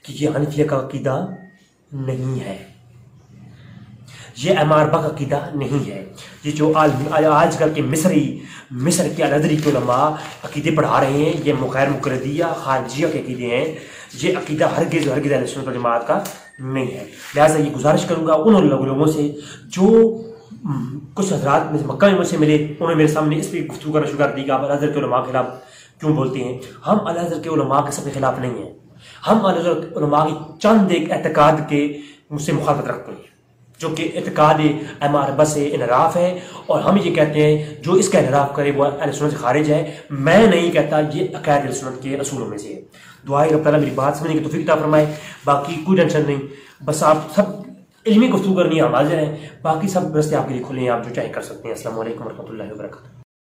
کہ یہ حنفیہ کا عقیدہ نہیں ہے، یہ اماربہ کا عقیدہ نہیں ہے۔ یہ جو آج کل کے مصر کے الازہری کے علماء عقیدے پڑھا رہے ہیں، یہ غیر مقلدیہ خارجیہ کے عقیدے ہیں، یہ عقیدہ ہرگز اہل سنت والجماعت کا نہیں ہے۔ لہٰذا یہ گزارش کروں گا ان لوگوں سے جو کچھ حضرات مکہ میں مجھ سے ملے، انہوں نے میرے سامنے اس پہ گفتگو کرنا شروع کر دی کہ آپ الازہر کے علماء کے خلاف کیوں بولتے ہیں۔ ہم الازہر کے علماء کے سب کے خلاف نہیں ہیں، ہم الازہر کے علماء کی چند ایک اعتقاد کے مجھ سے مخالفت رکھتے ہیں، جو کہ اعتقاد اماربہ سے انحراف ہے، اور ہم یہ کہتے ہیں جو اس کا انحراف کرے وہ اہل سنت سے خارج ہے۔ میں نہیں کہتا، یہ عقائد اہل سنت کے اصولوں میں سے ہے۔ دعائے رب تعالیٰ میری بات سمجھنے کی توفیق عطا فرمائے، باقی کوئی ٹینشن نہیں، بس آپ سب علمی گفتگو کرنی ہم حاضر ہیں، باقی سب رستے آپ کے لیے کھلے ہیں، آپ جو چاہے کر سکتے ہیں۔ السلام علیکم ورحمۃ اللہ وبرکاتہ۔